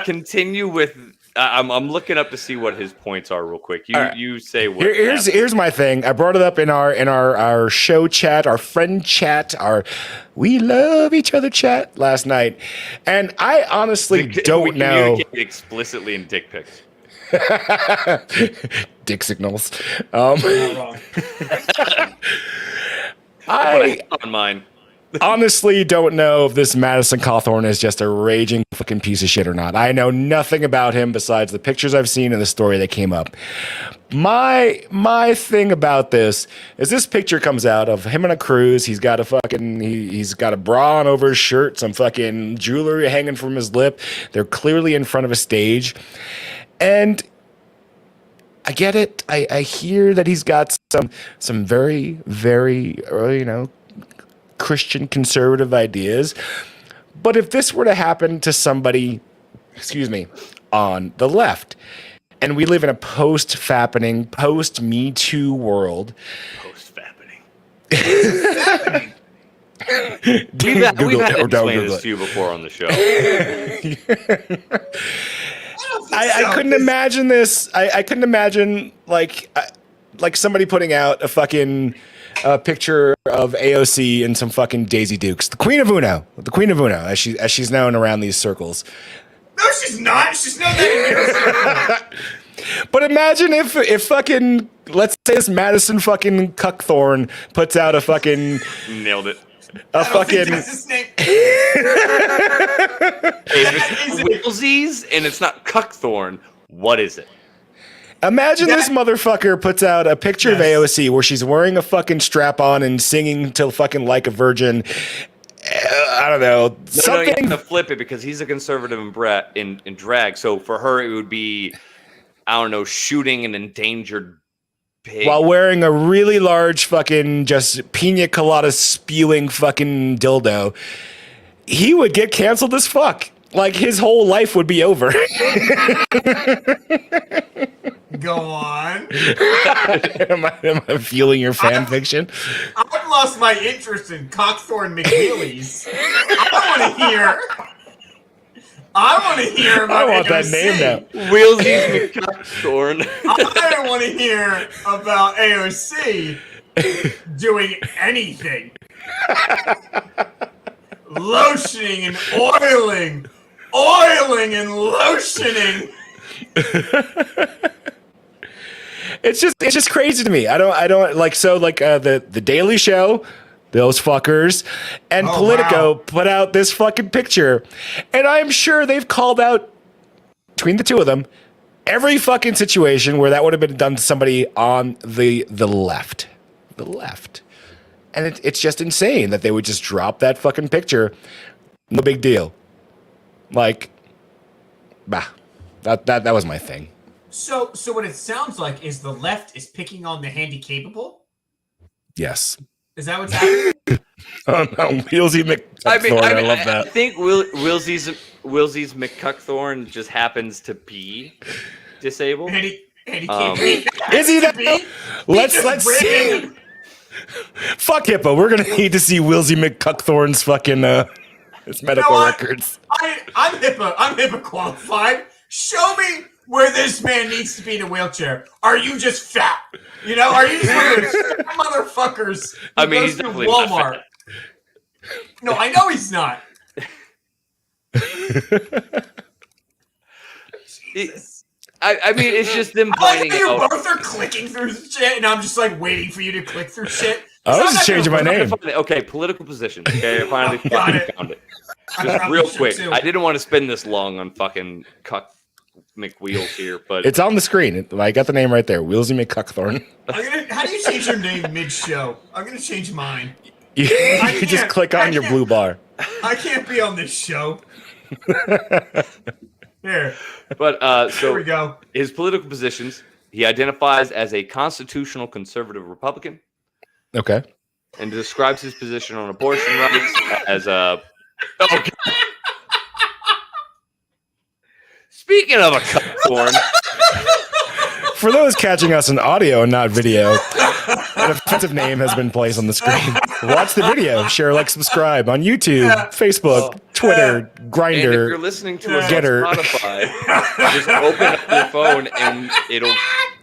continue with. I'm looking up to see what his points are real quick. You say what? Here's my thing. I brought it up in our show chat, our friend chat, our we love each other chat last night, and I honestly don't know. Communicate explicitly in dick pics. Dick signals. Not wrong. I On mine. honestly don't know if this Madison Cawthorn is just a raging fucking piece of shit or not. I know nothing about him besides the pictures I've seen and the story that came up. My thing about this is this picture comes out of him on a cruise. He's got a fucking he's got a bra on over his shirt, some fucking jewelry hanging from his lip. They're clearly in front of a stage. And I get it. I hear that he's got some very, very, Christian conservative ideas. But if this were to happen to somebody, on the left, and we live in a post-fappening, post-Me Too world. Post-fappening. We've had to explain this to you before on the show. I I couldn't imagine this. I couldn't imagine like somebody putting out a fucking picture of AOC and some fucking Daisy Dukes, the Queen of Uno, as she's known around these circles. No, she's not. She's not that in your circle. But imagine if fucking, let's say this Madison fucking Cuckthorn puts out a fucking Nailed it. a fucking. That's his name. Wilsies, and it's not Cuckthorn. What is it? Imagine this motherfucker puts out a picture of AOC where she's wearing a fucking strap on and singing till fucking like a virgin. I don't know. No, you have to flip it because he's a conservative in drag. So for her, it would be, I don't know, shooting an endangered pig while wearing a really large fucking just pina colada spewing fucking dildo. He would get canceled as fuck. Like his whole life would be over. Go on. am I feeling your fan fiction? I've lost my interest in Cockthorn McWheelies. I want to hear about I want that AOC. name now. Wilsies McCuckthorn. I want to hear about AOC doing anything. Lotioning and oiling and lotioning. It's just crazy to me. I don't like the Daily Show, those fuckers, and Politico put out this fucking picture, and I'm sure they've called out between the two of them every fucking situation where that would have been done to somebody on the left, and it's just insane that they would just drop that fucking picture. No big deal. Like, bah, that was my thing. So what it sounds like is the left is picking on the handy-capable? Yes. Is that what's happening? Oh no, Wheelsy McCuckthorn. I love that. I think Wilsie's McCuckthorn just happens to be disabled. Is he that? Let's see. Fuck Hippo. We're gonna need to see Wilsey McCuckthorn's fucking his medical records. I'm HIPAA qualified. Show me where this man needs to be in a wheelchair. Are you just fat? You know, are you just one of those fat motherfuckers? I mean, he's definitely Walmart. not fat. No, I know he's not. I mean, it's just them I like pointing that you out. both are clicking through shit, and I'm just like waiting for you to click through shit. I was just changing my name. Okay, political position. Okay, I finally Got it. found it. I Just probably real should quick. too. I didn't want to spend this long on fucking Cuck McWheels here, but It's on the screen. I got the name right there. Wheelsy McCuckthorn. How do you change your name mid-show? I'm gonna change mine. You just click on your blue bar. I can't be on this show. Here, but here so we go. his political positions, he identifies as a constitutional conservative Republican Okay. and describes his position on abortion rights as a. Okay. Speaking of a cuckthorn, For those catching us in audio and not video, an offensive name has been placed on the screen. Watch the video, share, like, subscribe on YouTube, Facebook, Twitter, and if Grindr. you're listening to us on Getter. Spotify, just open up your phone and it'll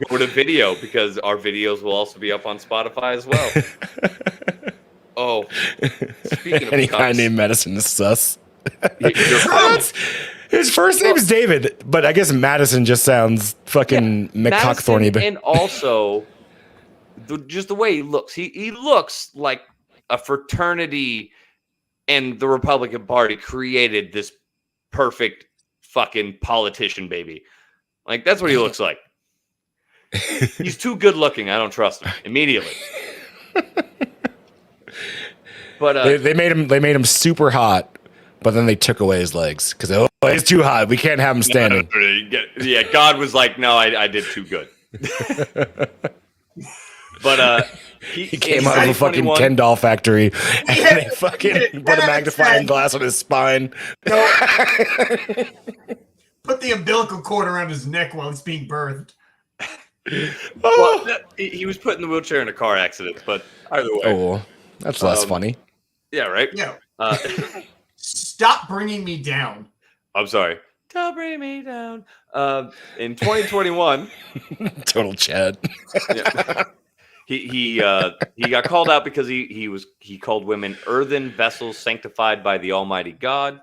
go to video because our videos will also be up on Spotify as well. Oh, speaking of Any guy cucks, named Madison is sus. you're That's- His first name's David, but I guess Madison just sounds fucking McCockthorny. Madison, and also just the way he looks. He looks like a fraternity and the Republican Party created this perfect fucking politician baby. Like, that's what he looks like. He's too good looking. I don't trust him immediately. But They made him super hot, but then they took away his legs because he's too hot. We can't have him standing. yeah, God was like, no, I did too good. But He came out of a fucking Ken doll factory and they fucking put a magnifying glass on his spine. Put the umbilical cord around his neck while it's being birthed. Well, he was put in the wheelchair in a car accident, but either way. Oh, that's less funny. Yeah, right? Yeah. Uh, Stop bringing me down. I'm sorry. Don't bring me down. In 2021, Total Chad. yeah, he got called out because he called women earthen vessels sanctified by the Almighty God.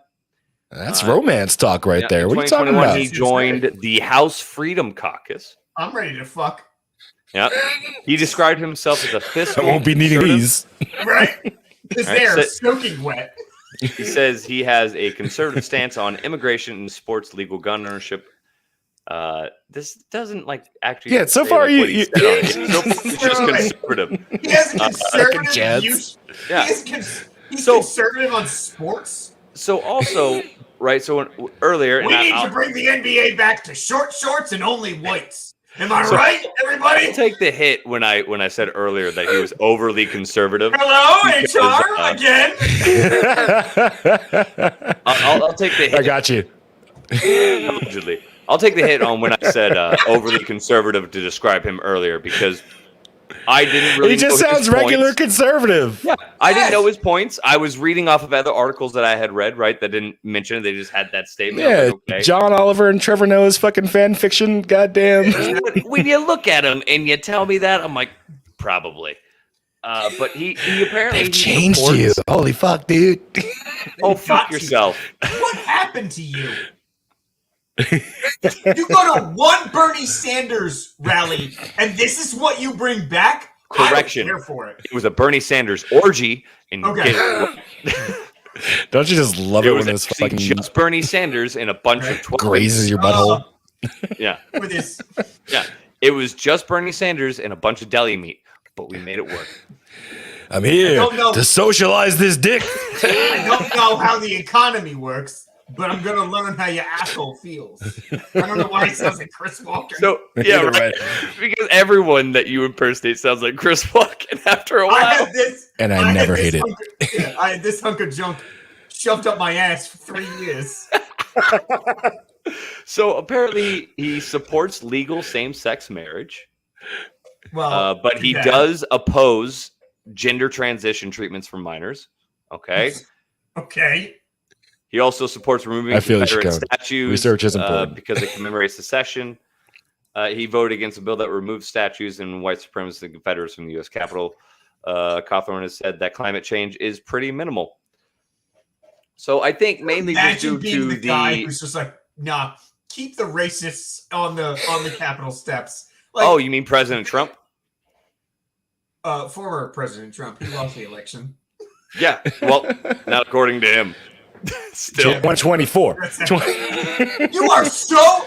That's romance talk right there. In What are you talking 2021, about? he joined the House Freedom Caucus. I'm ready to fuck. Yeah, he described himself as a fiscal. I won't be needing conservative. these. Right? Because Right, they're so- soaking wet. He says he has a conservative stance on immigration and supports legal gun ownership. This doesn't actually. Yeah, so say, far what you- he said on it. So it's just conservative. He has a conservative Jets. view. Yeah. He's So- conservative on sports. So also, right? So earlier, We and need I'll to bring the NBA back to short shorts and only whites. Am I right, everybody? take the hit when I said earlier that he was overly conservative. Hello, Because, HR, again. I'll take the hit. I got you. Allegedly. I'll take the hit on when I said overly conservative to describe him earlier because I didn't really. He just know his sounds regular points. conservative. Yeah, I didn't Yes. know his points. I was reading off of other articles that I had read, right? That didn't mention it. They just had that statement. Yeah, I was like, okay. John Oliver and Trevor Noah's fucking fan fiction. Goddamn. When you look at him and you tell me that, I'm like, probably. But he apparently They've he changed supports- you. Holy fuck, dude. Oh, They've fuck got you. yourself. What happened to you? You go to one Bernie Sanders rally, and this is what you bring back? Correction. I don't care for it. It was a Bernie Sanders orgy. And Okay. Don't you just love it it was when this actually fucking just Bernie Sanders and a bunch of 12 grazes your butthole? Yeah, With his, yeah. It was just Bernie Sanders and a bunch of deli meat, but we made it work. I'm here don't know. to socialize this dick. I don't know how the economy works, but I'm gonna learn how your asshole feels. I don't know why he sounds like Chris Walker. So yeah, Either right. way. Because everyone that you impersonate sounds like Chris Walken after a I while. had this, And I never had this hate it. I had this hunk of junk shoved up my ass for 3 years. So apparently he supports legal same-sex marriage, Well, but he yeah. does oppose gender transition treatments for minors. Okay. Okay. He also supports removing I feel you, Confederate Chicago. statues Research is important. because it commemorates secession. He voted against a bill that removed statues and white supremacists and Confederates from the U.S. Capitol. Cawthorn has said that climate change is pretty minimal. So I think mainly just Imagine due being to the guy the. who's just like, nah, keep the racists on the Capitol steps. Oh, you mean President Trump? Former President Trump, he lost the election. Yeah. Well, not according to him. Still. 124. You are so.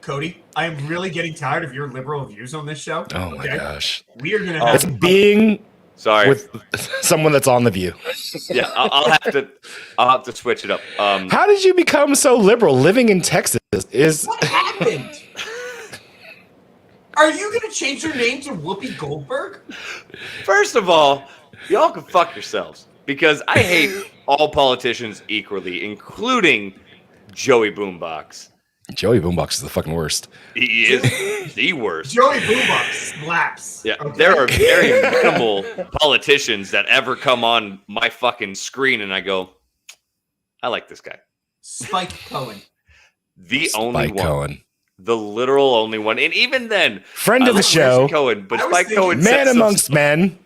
Cody, I am really getting tired of your liberal views on this show. Oh my okay? gosh. We are gonna Oh. have It's being Sorry. with someone that's on The View. Yeah, I'll have to switch it up. How did you become so liberal living in Texas? Is What happened? Are you gonna change your name to Whoopi Goldberg? First of all, y'all can fuck yourselves because I hate all politicians equally, including Joey Boombox. Joey Boombox is the fucking worst. He is the worst. Joey Boombox slaps. Yeah, okay? there are very minimal politicians that ever come on my fucking screen and I go, I like this guy. Spike Cohen. The Spike only one. Cohen. The literal only one. And even then, Friend I of the love show. Cohen, but I was Spike thinking- Cohen Man said some amongst stuff. men.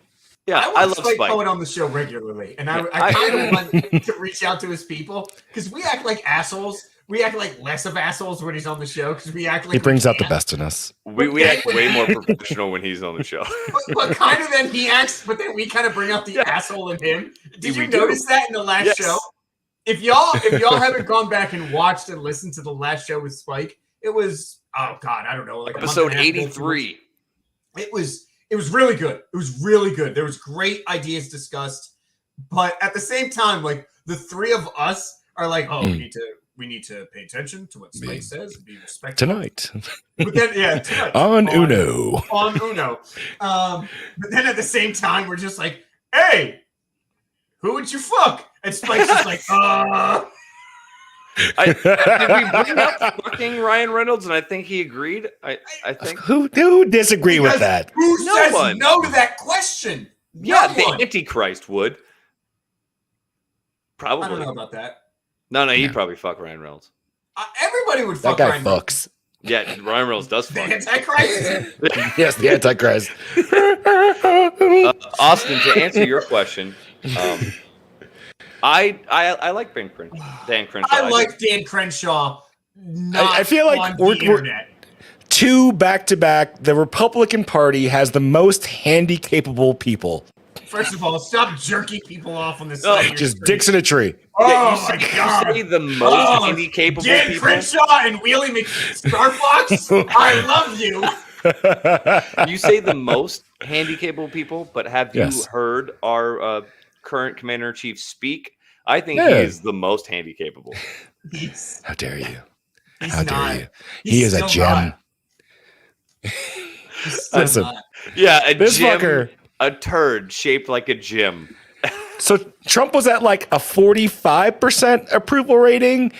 Yeah, I I want love Spike Spike. Cohen on the show regularly, and Yeah, I kind of want to reach out to his people because we act like assholes. We act like less of assholes when he's on the show because we act like He brings we out the can't. best in us. We act way more professional when he's on the show. But kind of then he acts, but then we kind of bring out the asshole in him. Did We you do. notice that in the last Yes. show? If y'all haven't gone back and watched and listened to the last show with Spike, it was I don't know, like a month Episode and a half ago, 83. It was really good. It was really good. There was great ideas discussed, but at the same time, like the three of us are like, oh, we need to pay attention to what Spike says and be respectful Tonight But then, tonight, on Uno. on Uno. But then at the same time, we're just like, hey, who would you fuck? And Spike's just like, Did we bring up fucking Ryan Reynolds? And I think he agreed. I think. Who disagree with Because that? Who No says one. no to that question? Yeah, No the one. Antichrist would. I don't Probably. know about that. No, he'd Yeah. probably fuck Ryan Reynolds. Everybody would That fuck guy Ryan Reynolds. fucks. Yeah, Ryan Reynolds does The fuck. Antichrist. Yes, the Antichrist. Austin, to answer your question, I like Dan Crenshaw. I like Dan Crenshaw. Not I feel like on we're- the internet. 2 back-to-back. The Republican Party has the most handy-capable people. First of all, stop jerking people off on the side. of your Just screen. dicks in a tree. Oh my you god! say the most Oh, handy capable Dan people. Crenshaw and Wheelie McStarfox. I love you. You say the most handy capable people, but have you Yes. heard our current commander in chief speak? I think Yeah. he is the most handy capable. He's, How dare you? he's How not. dare you? He's He is a still gem. not. He's still Listen. not. Yeah, a This gym, fucker. a turd shaped like a gym. So Trump was at like a 45% approval rating.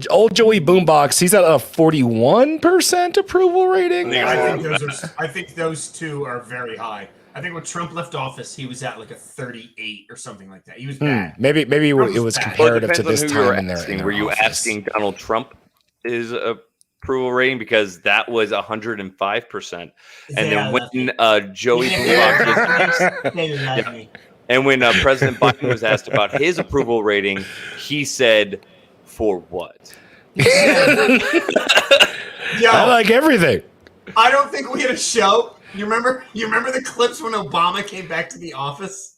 Old Joey Boombox, he's at a 41% approval rating. I think those two are very high. I think when Trump left office, he was at like a 38 or something like that. He was bad. Maybe it was Well, it comparative to depends this on who you were time in their asking. in Were their you office. asking Donald Trump his approval rating, because that was 105%, and Yeah, then when Joey Boombox was They love me. and when President Biden was asked about his approval rating, he said, "For what?" Yo, I like everything. I don't think we had a show. You remember the clips when Obama came back to the office?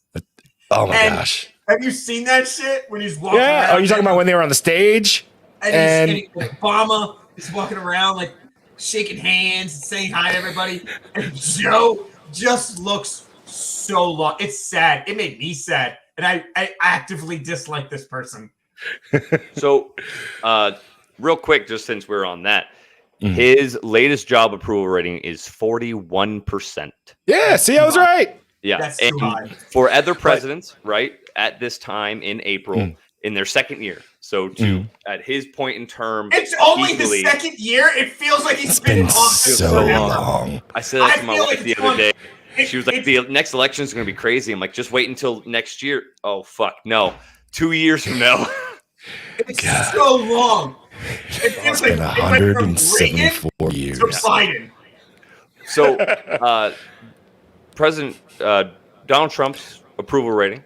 Oh my And- gosh. Have you seen that shit when he's walking Yeah. around? Are you talking about when they were on the stage? And Obama is walking around like shaking hands and saying hi to everybody. And Joe just looks so lost. It's sad. It made me sad. And I actively dislike this person. So, real quick, just since we're on that, his latest job approval rating is 41%. Yeah, see, I was right. Yeah, That's too and high. for other presidents, right, at this time in April, in their second year. So, at his point in term, It's only equally- the second year. It feels like he's It's been in been office so forever. long. I said that I to my feel wife like the it's other gone- day. It- She was like, it's- "The next election is going to be crazy." I'm like, "Just wait until next year." Oh fuck, no, 2 years from now. It's so long. It It's feels been like it went from 174 Reagan years. to Biden. So, President Donald Trump's approval rating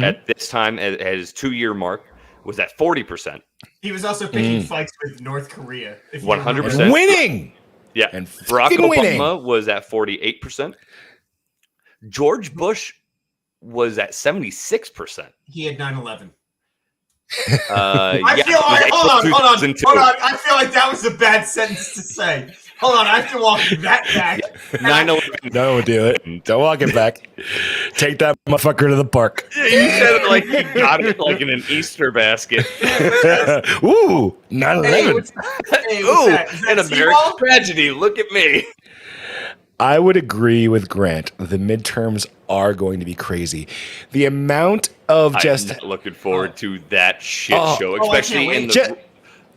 at this time, at his 2 year mark, was at 40%. He was also picking fights with North Korea. if you 100%. remember. Winning. Yeah, And Barack fucking Obama winning. was at 48%. George Bush was at 76%. He had 9/11. I I feel like hold on. I feel like that was a bad sentence to say. Hold on, I have to walk that back. 9/11. Don't do it. Don't walk it back. Take that motherfucker to the park. You said it like you got it like in an Easter basket. Ooh, Hey, 9/11. what's Ooh, that? Is that an American T-ball? tragedy. Look at me. I would agree with Grant. The midterms are going to be crazy. The amount of just I'm not looking forward to that shit Oh. show, Oh, I especially can't in wait.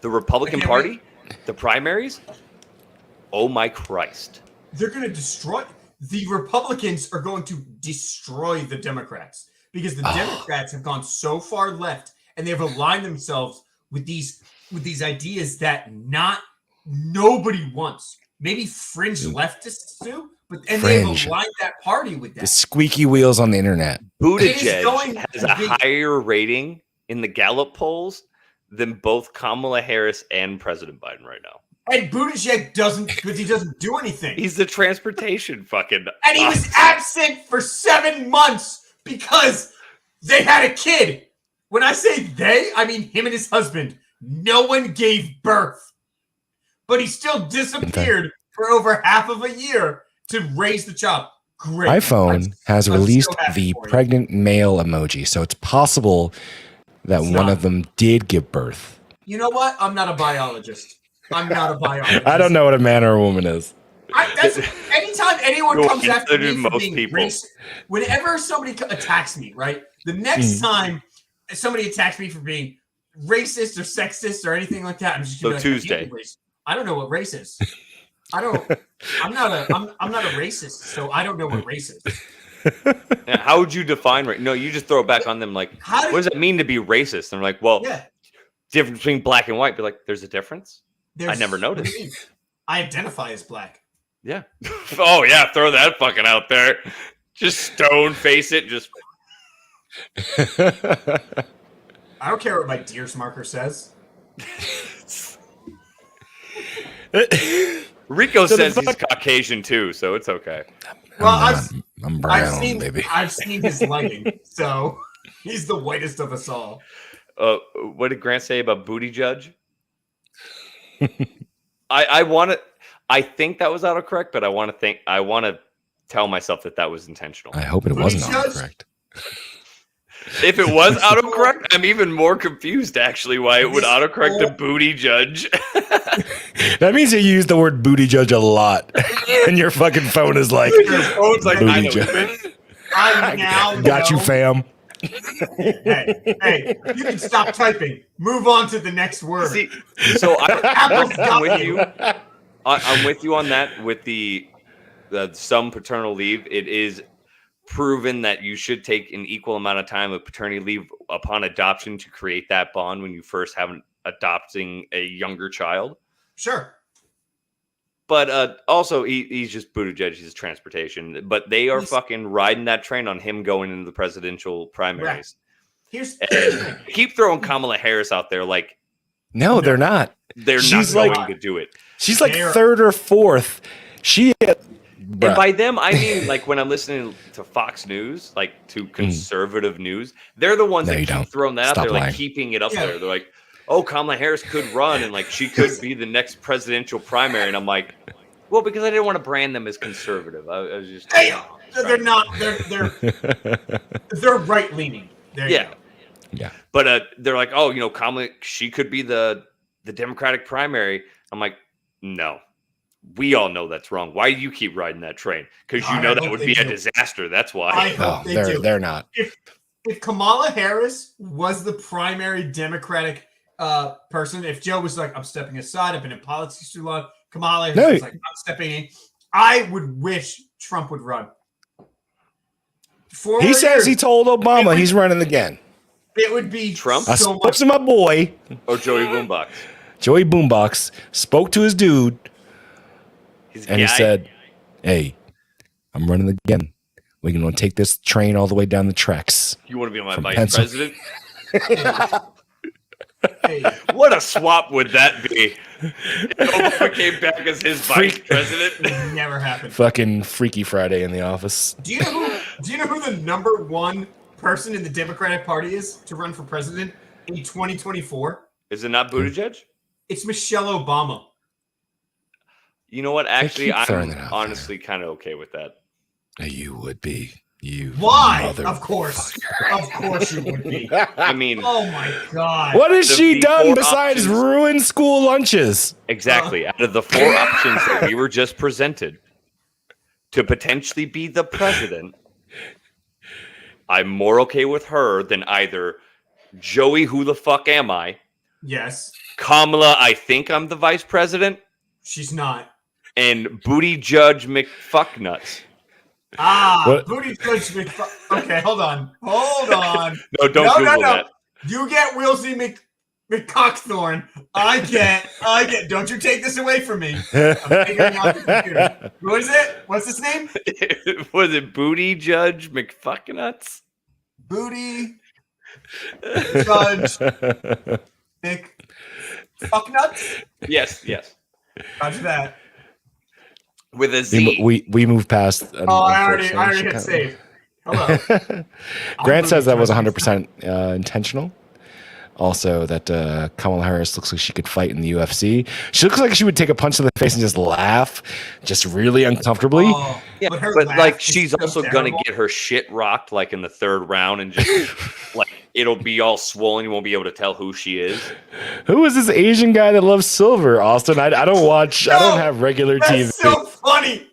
the Republican I can't Party, the primaries. Oh my Christ! They're going to destroy. The Republicans are going to destroy the Democrats because the Democrats have gone so far left and they've aligned themselves with these ideas that nobody wants. Maybe fringe leftists do, and they've Fringe. aligned that party with the that. squeaky wheels on the internet. It is going Buttigieg has to a be- higher rating in the Gallup polls than both Kamala Harris and President Biden right now. And Buttigieg doesn't, because he doesn't do anything. He's the transportation fucking. And he was absent for 7 months because they had a kid. When I say they, I mean him and his husband. No one gave birth. But he still disappeared for over half of a year to raise the child. Great. iPhone has I'm released so happy the for you. pregnant male emoji, so it's possible that It's one not. of them did give birth. You know what? I'm not a biologist. I'm not a biologist. I don't know what a man or a woman is. Anytime anyone Well, comes after neither me do for most being people. racist, whenever somebody attacks me, right? The next time somebody attacks me for being racist or sexist or anything like that, I'm just gonna So be like, Tuesday. "You racist." I don't know what race is. I'm not a racist, so I don't know what race is. Yeah, how would you define right? No, you just throw it back on them. Like, How do- what does it mean to be racist? And they're like, well, Yeah. difference between black and white. Be like, there's a difference. I There's- never what do noticed. you mean? I identify as black. Yeah. Oh yeah, throw that fucking out there. Just stone face it. Just I don't care what my Deers marker says. Rico So the says he's fuck- Caucasian too, so it's okay. Well, I'm brown, baby. I've seen his lighting, so he's the whitest of us all. What did Grant say about booty judge? I want to. I think that was autocorrect, but I want to tell myself that was intentional. I hope it Booty wasn't judge? autocorrect. If it was autocorrect, I'm even more confused actually why it would autocorrect to booty judge. That means you use the word booty judge a lot, and your fucking phone is like, Your phone's like, I Booty know judge. it. I now got you, know- fam. Hey, you can stop typing. Move on to the next word. See, so Apple's I'm got with you. you. I'm with you on that. With the some paternal leave, it is proven that you should take an equal amount of time of paternity leave upon adoption to create that bond when you first have adopting a younger child. Sure. But also, he's just Buttigieg. He's transportation. But they are fucking riding that train on him going into the presidential primaries. Here's And keep throwing Kamala Harris out there like No, they're not. they're She's not like- going to do it. She's like They're- third or fourth. And by them, I mean like when I'm listening to Fox News, like to conservative news, they're the ones No, that you keep don't. throwing that Stop out there, like lying. keeping it up Yeah. there. They're like, "Oh, Kamala Harris could run, and like she could be the next presidential primary." And I'm like, "Well, because I didn't want to brand them as conservative. I was just, Hey, they're not. They're right leaning. There you yeah." go. Yeah. But they're like, "Oh, Kamala, she could be the Democratic primary." I'm like, "No." We all know that's wrong. Why do you keep riding that train? Because you I know that hope would they be a do. disaster. That's I why. hope Oh, they do. they're not. If Kamala Harris was the primary Democratic person, if Joe was like, I'm stepping aside, I've been in politics too long, Kamala Harris No. was like, I'm stepping in, I would wish Trump would run. 4 He says years, he told Obama he's running again. it would be Trump? I so spoke much. to my boy, Or Joey Boombox. Joey Boombox, spoke to his dude, He's and he said, "Hey, I'm running again. We're going to take this train all the way down the tracks." "You want to be my From vice Pencil- president?" Hey, What a swap would that be? If Obama came back as his vice president. never happened. Fucking Freaky Friday in the office. Do you know who the number one person in the Democratic Party is to run for president in 2024? Is it not Buttigieg? It's Michelle Obama. You know what? Actually, keep throwing I'm it out honestly kind of okay with that. You would be. You. Why? mother- Of course. Of course you would be. I mean, Oh my god. What has The- she the done four besides options- ruin school lunches? exactly. Out of the 4 options that we were just presented to potentially be the president, I'm more okay with her than either Joey, who the fuck am I? Yes. Kamala, I think I'm the vice president, She's not. and Booty Judge McFucknuts. What? Booty Judge Okay, hold on. Hold on. No, don't Google that. You get Wilsey McCockthorn. I get. Don't you take this away from me. I'm figuring out the computer. What is it? What's his name? Was it Booty Judge McFucknuts? Booty Judge McFucknuts? Yes. Roger that. With a Z. we moved past. Oh, I already hit save. Hello. Grant says that was 100% intentional. Also, that Kamala Harris looks like she could fight in the UFC. She looks like she would take a punch to the face and just laugh, just really uncomfortably. Oh, Yeah, her but laugh like is she's so also terrible. gonna get her shit rocked like in the 3rd round and just like it'll be all swollen. You won't be able to tell who she is. Who is this Asian guy that loves silver, Austin? I don't watch. I don't No, have regular That's TV. so funny.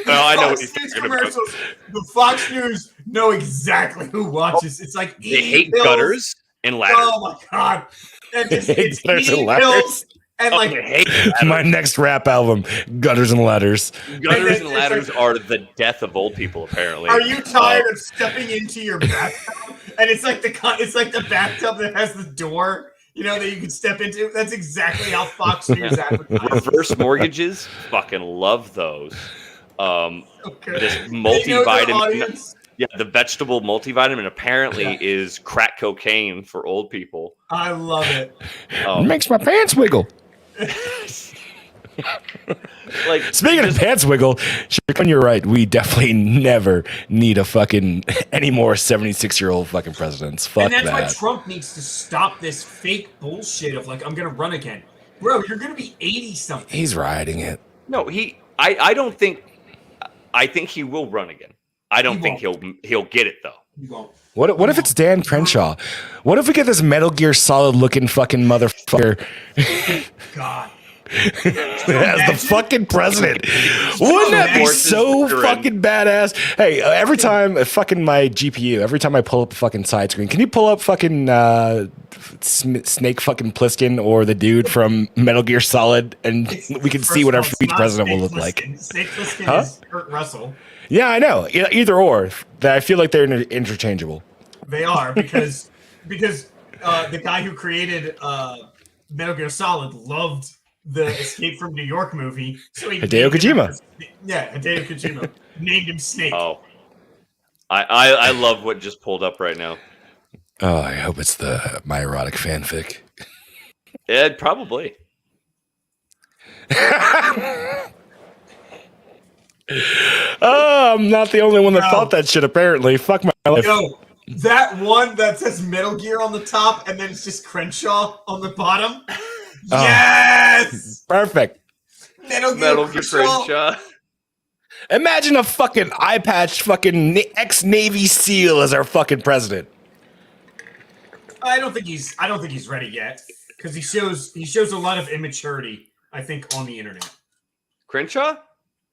No, I know what Fox he's News talking about. commercials. The Fox News know exactly who watches. It's like They eating hate pills. gutters and ladders. Oh my god! And it's Gutters and eating ladders. pills and Oh, like they hate My ladders. next rap album, Gutters and Letters. Gutters and it's ladders like- are the death of old people. Apparently, Are you tired of stepping into your bathtub? And it's like the bathtub that has the door, you know, that you can step into. That's exactly how Fox News advertises. Reverse mortgages, fucking love those. Okay. This They know their multivitamin, audience. yeah, the vegetable multivitamin apparently is crack cocaine for old people. I love it. It makes my pants wiggle. Like, Speaking of pants wiggle, Shirkan, you're right. We definitely never need a fucking any more 76-year-old fucking presidents. Fuck And that's why that. Trump needs to stop this fake bullshit of like, I'm gonna run again. Bro, you're gonna be 80 something. He's riding it. no, I don't think. I think he will run again. I don't He think he'll get it though. You won't. What if it's Dan Crenshaw? What if we get this Metal Gear Solid looking fucking motherfucker God. as the fucking president? Wouldn't that be so fucking badass? Hey, every time fucking my GPU, every time I pull up a fucking side screen, can you pull up fucking Snake fucking Plissken or the dude from Metal Gear Solid, and we can see what our future president will look like? Snake Plissken is Kurt Russell. Yeah, I know. Either or. I feel like they're interchangeable. They are because the guy who created Metal Gear Solid loved the Escape from New York movie. So he Hideo Kojima. Hideo Kojima named him Snake. Oh, I love what just pulled up right now. Oh, I hope it's my erotic fanfic. Yeah, probably. Oh, I'm not the only one that thought that shit, apparently. Fuck my life. Yo, that one that says Metal Gear on the top and then it's just Crenshaw on the bottom. Yes! Perfect. Metal Gear Metal Gear Crenshaw. Crenshaw. Imagine a fucking eye patch fucking ex-Navy SEAL as our fucking president. I don't think he's ready yet because he shows a lot of immaturity, I think, on the internet. Crenshaw?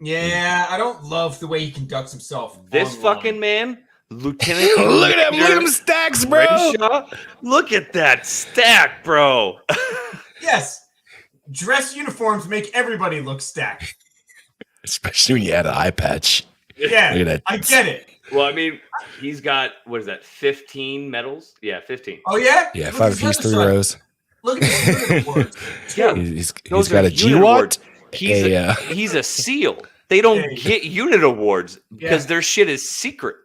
Yeah, I don't love the way he conducts himself. This online. fucking man, Lieutenant. Look at him! Look at him stacks, bro! Crenshaw? Look at that stack, bro. Yes, dress uniforms make everybody look stacked. Especially when you had an eye patch. Yeah, Look at that. I get it. Well, I mean, he's got, what is that, 15 medals? Yeah, 15. Oh yeah, Yeah, Look 5 at apiece, his 3 other rows. side. Look at his awards. Yeah. He's Those got are a unit GWAT. awards. He's a SEAL. They don't Yeah. get unit awards because their shit is secret.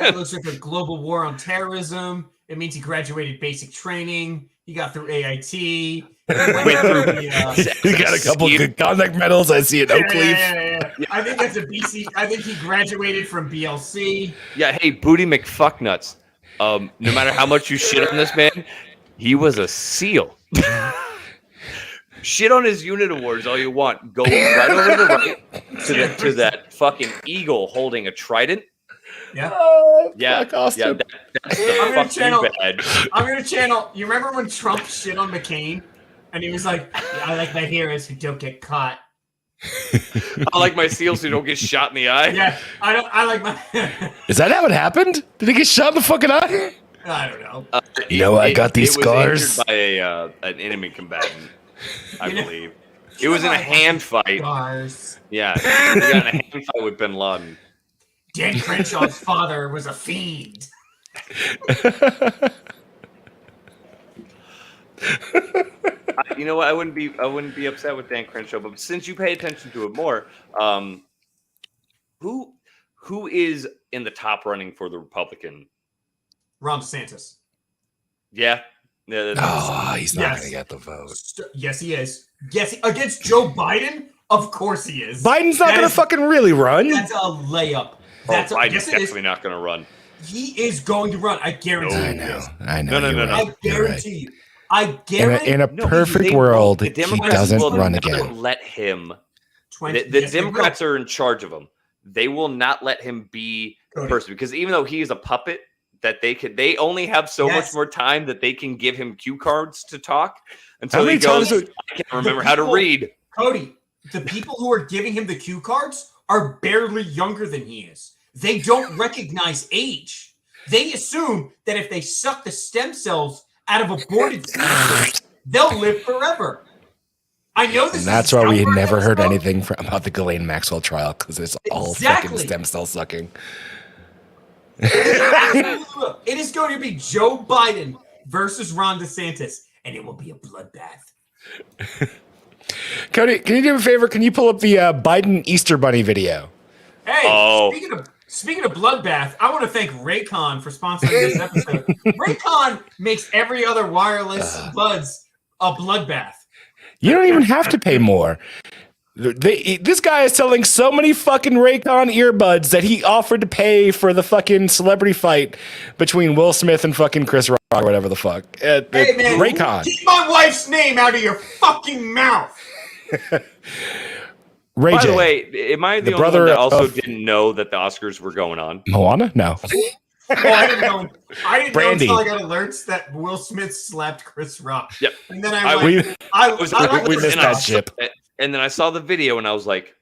That looks like a global war on terrorism. It means he graduated basic training. He got through AIT. He went through the, He got a couple good contact medals. I see at Oakleaf. yeah. I think that's a BC. I think he graduated from BLC. Yeah, hey, Booty McFucknuts. No matter how much you shit on this man, he was a SEAL. Shit on his unit awards all you want. Go right over to the right to that fucking eagle holding a trident. Yeah. Yeah, Austin. yeah, that's the I'm gonna fuck channel- you badge. I'm gonna channel. You remember when Trump shit on McCain, and he was like, yeah, "I like my heroes who don't get caught." I like my SEALs who don't get shot in the eye. Yeah, I like my. Is that how it happened? Did he get shot in the fucking eye? I don't know. I got these it scars. was injured by an enemy combatant, I You know- believe. It was in a hand fight. Scars. Yeah, he got in a hand fight with Bin Laden. Dan Crenshaw's father was a fiend. You know what? I wouldn't be upset with Dan Crenshaw, but since you pay attention to it more, who is in the top running for the Republican? Ron DeSantis. Yeah. Oh, he's not Yes. going to get the vote. Yes, he is. Yes, against Joe Biden. Of course he is. Biden's not That going to is- fucking really run. That's a layup. That's Biden's yes, it is. definitely not going to run. He is going to run. I guarantee. I you. know. I know. No, you're no. right. I You're right. guarantee you. I guarantee. In a No, perfect they world, won't. The he Democrats doesn't will run not again. Let him. 20 The yes, they will. Democrats are in charge of him. They will not let him be the Cody. person because even though he is a puppet, that they only have so much Yes. more time that they can give him cue cards to talk How until he many goes. times? I can't remember how to people- read. Cody, the people who are giving him the cue cards are barely younger than he is. They don't recognize age. They assume that if they suck the stem cells out of aborted fetuses, they'll live forever. I know this. And that's is why we Albert never heard Einstein. anything about the Ghislaine Maxwell trial because it's all Exactly. fucking stem cell sucking. Absolutely will. It is going to be Joe Biden versus Ron DeSantis. and it will be a bloodbath. Cody, can you do me a favor? Can you pull up the Biden Easter Bunny video? Hey, speaking of bloodbath, I want to thank Raycon for sponsoring this episode. Raycon makes every other wireless buds a bloodbath. You don't even have to pay more. This guy is selling so many fucking Raycon earbuds that he offered to pay for the fucking celebrity fight between Will Smith and fucking Chris Rock or whatever the fuck. Hey man, Raycon. keep my wife's name out of your fucking mouth. Ray By J. the way, am I the only brother one that also of- didn't know that the Oscars were going on? Moana? No. I didn't know Brandy. until I got alerts that Will Smith slapped Chris Rock. Yep. And then we like missed that ship. And then I saw the video and I was like,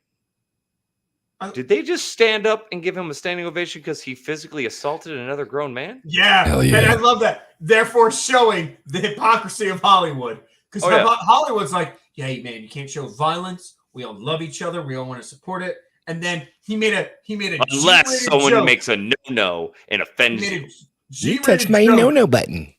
did they just stand up and give him a standing ovation because he physically assaulted another grown man? Yeah, Hell yeah. and I love that. Therefore, showing the hypocrisy of Hollywood. Because Hollywood's like, yeah, man, you can't show violence. We all love each other. We all want to support it. And then he made a Unless someone joke. makes a no and offends you. You touched my no button.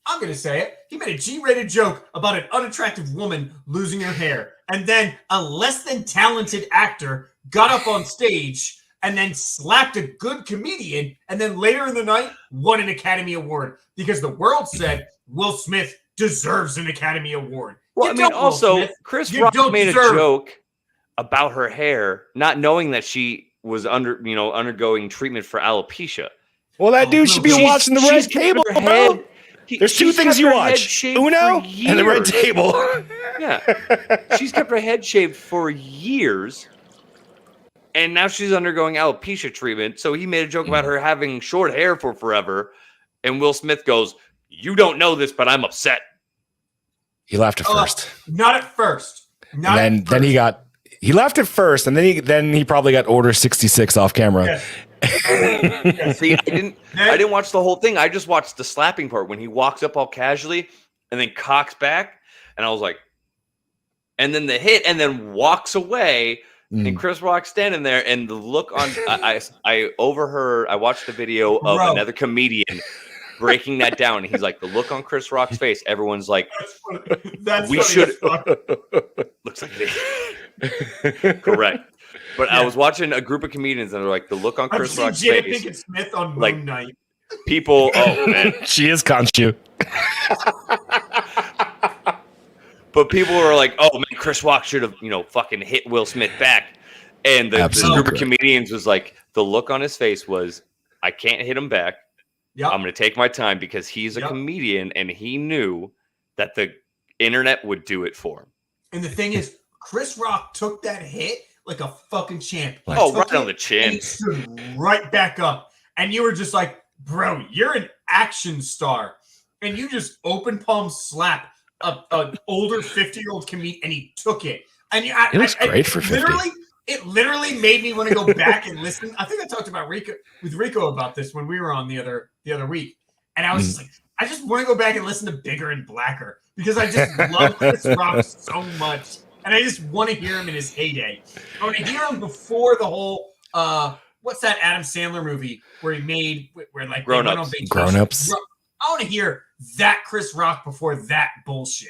I'm going to say it. He made a G-rated joke about an unattractive woman losing her hair. And then a less than talented actor got up on stage and then slapped a good comedian. And then later in the night, won an Academy Award because the world said Will Smith deserves an Academy Award. Well, I mean, also, Chris Rock made a joke about her hair, not knowing that she was undergoing treatment for alopecia. Well, that dude should be watching the red table, bro. There's two things you watch: Uno and the red table. Yeah, she's kept her head shaved for years, and now she's undergoing alopecia treatment. So he made a joke about her having short hair for forever, and Will Smith goes, "You don't know this, but I'm upset." He laughed at first. Not at first. Then he laughed at first, and then he probably got Order 66 off camera. Yes. See, I didn't watch the whole thing. I just watched the slapping part when he walks up all casually and then cocks back, and I was like, and then the hit, and then walks away, and Chris Rock standing there, and the look on. I watched the video of another comedian breaking that down, and he's like, the look on Chris Rock's face. Everyone's like, we should. Looks like they correct. But I was watching a group of comedians, and they're like, the look on Chris Rock's face. Jada Pinkett Smith on like, Moon Knight. People, oh man, she is Conchu. But people were like, oh man, Chris Rock should have, fucking hit Will Smith back. And the group of comedians was like, the look on his face was, I can't hit him back. Yep. I'm going to take my time because he's a comedian, and he knew that the internet would do it for him. And the thing is, Chris Rock took that hit like a fucking champ. Right on the chin. And he stood right back up. And you were just like, bro, you're an action star. And you just open palm slap an older 50-year-old comedian, and he took it. And it looks great for 50. It literally made me want to go back and listen. I think I talked about Rico about this when we were on the other week. And I was just like, I just want to go back and listen to Bigger and Blacker because I just love Chris Rock so much. And I just want to hear him in his heyday. I want to hear him before the whole what's that Adam Sandler movie where he made like Grown Ups. Grown Ups. I want to hear that Chris Rock before that bullshit.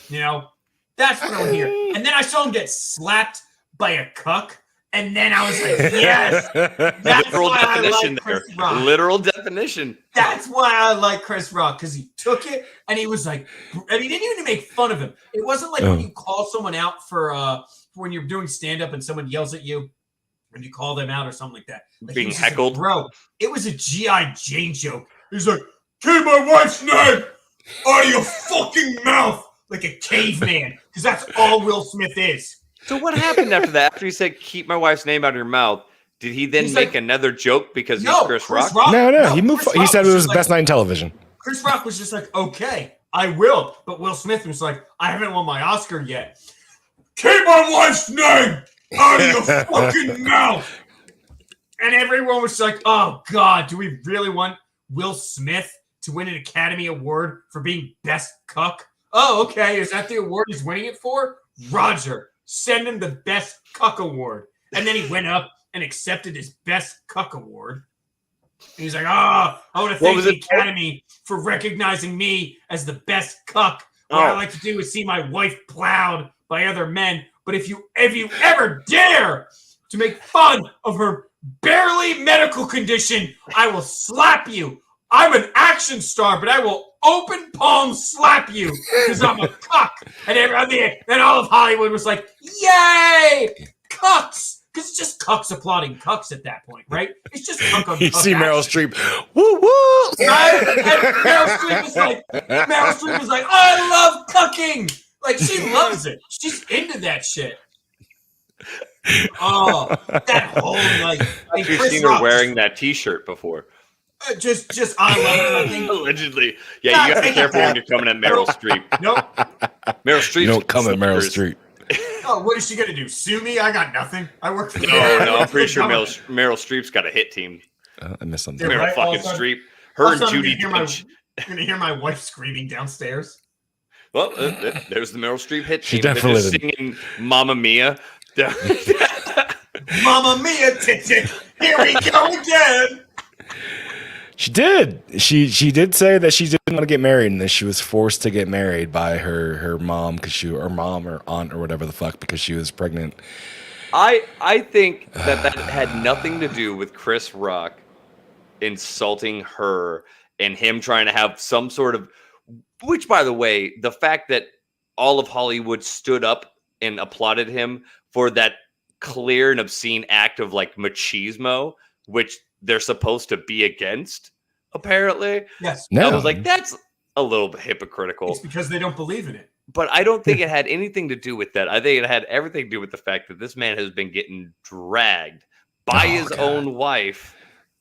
That's what I want to hear. And then I saw him get slapped by a cuck, and then I was like, yes, that's literal why definition I like Chris Rock. Literal definition. That's why I like Chris Rock, because he took it and he was like, and he didn't even make fun of him. It wasn't like when you call someone out for when you're doing stand up and someone yells at you and you call them out or something like that. Like, being heckled, like, bro. It was a G.I. Jane joke. He's like, keep my wife's name out of your fucking mouth, like a caveman, because that's all Will Smith is. So what happened after that? After he said, keep my wife's name out of your mouth, did he then make another joke because he's Chris Rock? No. He moved. He said it was best night in television. Chris Rock was just like, okay, I will. But Will Smith was like, I haven't won my Oscar yet. Keep my wife's name out of your fucking mouth. And everyone was like, oh, God, do we really want Will Smith to win an Academy Award for being best cuck? Oh, okay. Is that the award he's winning it for? Roger. Send him the best cuck award. And then he went up and accepted his best cuck award. He's like, I want to What thank was the it for? Academy for recognizing me as the best cuck. What I Oh. like to do is see my wife plowed by other men. But if you ever dare to make fun of her barely medical condition, I will slap you. I'm an action star, but I will open palm slap you because I'm a cuck. And all of Hollywood was like, yay, cucks. Because it's just cucks applauding cucks at that point, right? It's just cuck on You cuck see Meryl action. Streep, woo woo. Right? And Meryl Streep was like, I love cucking. Like, she loves it. She's into that shit. Oh, that whole like. I've seen her wearing that T-shirt before. Just I love cucking. Allegedly. Yeah, God, you gotta be take it careful back. when you're coming at Meryl Streep. Nope. Meryl Streep. You don't come at Meryl Streep. Oh, what is she gonna do? Sue me? I got nothing. I work for. No, I'm pretty sure Meryl Streep's got a hit team. I missed something. They're Meryl right, all fucking of a sudden- Streep. all Her of and a sudden Judi Dench. I'm gonna hear my wife screaming downstairs. Well, there's the Meryl Streep hit She team. They're definitely just singing "Mamma Mia." Mamma mia, tick tick. Here we go again. She did. She did say that she didn't want to get married and that she was forced to get married by her mom or mom or aunt or whatever the fuck because she was pregnant. I think that had nothing to do with Chris Rock insulting her and him trying to have some sort of, which by the way, the fact that all of Hollywood stood up and applauded him for that clear and obscene act of like machismo, which they're supposed to be against, apparently. Yes. No. I was like, that's a little bit hypocritical. It's because they don't believe in it. But I don't think it had anything to do with that. I think it had everything to do with the fact that this man has been getting dragged by his own wife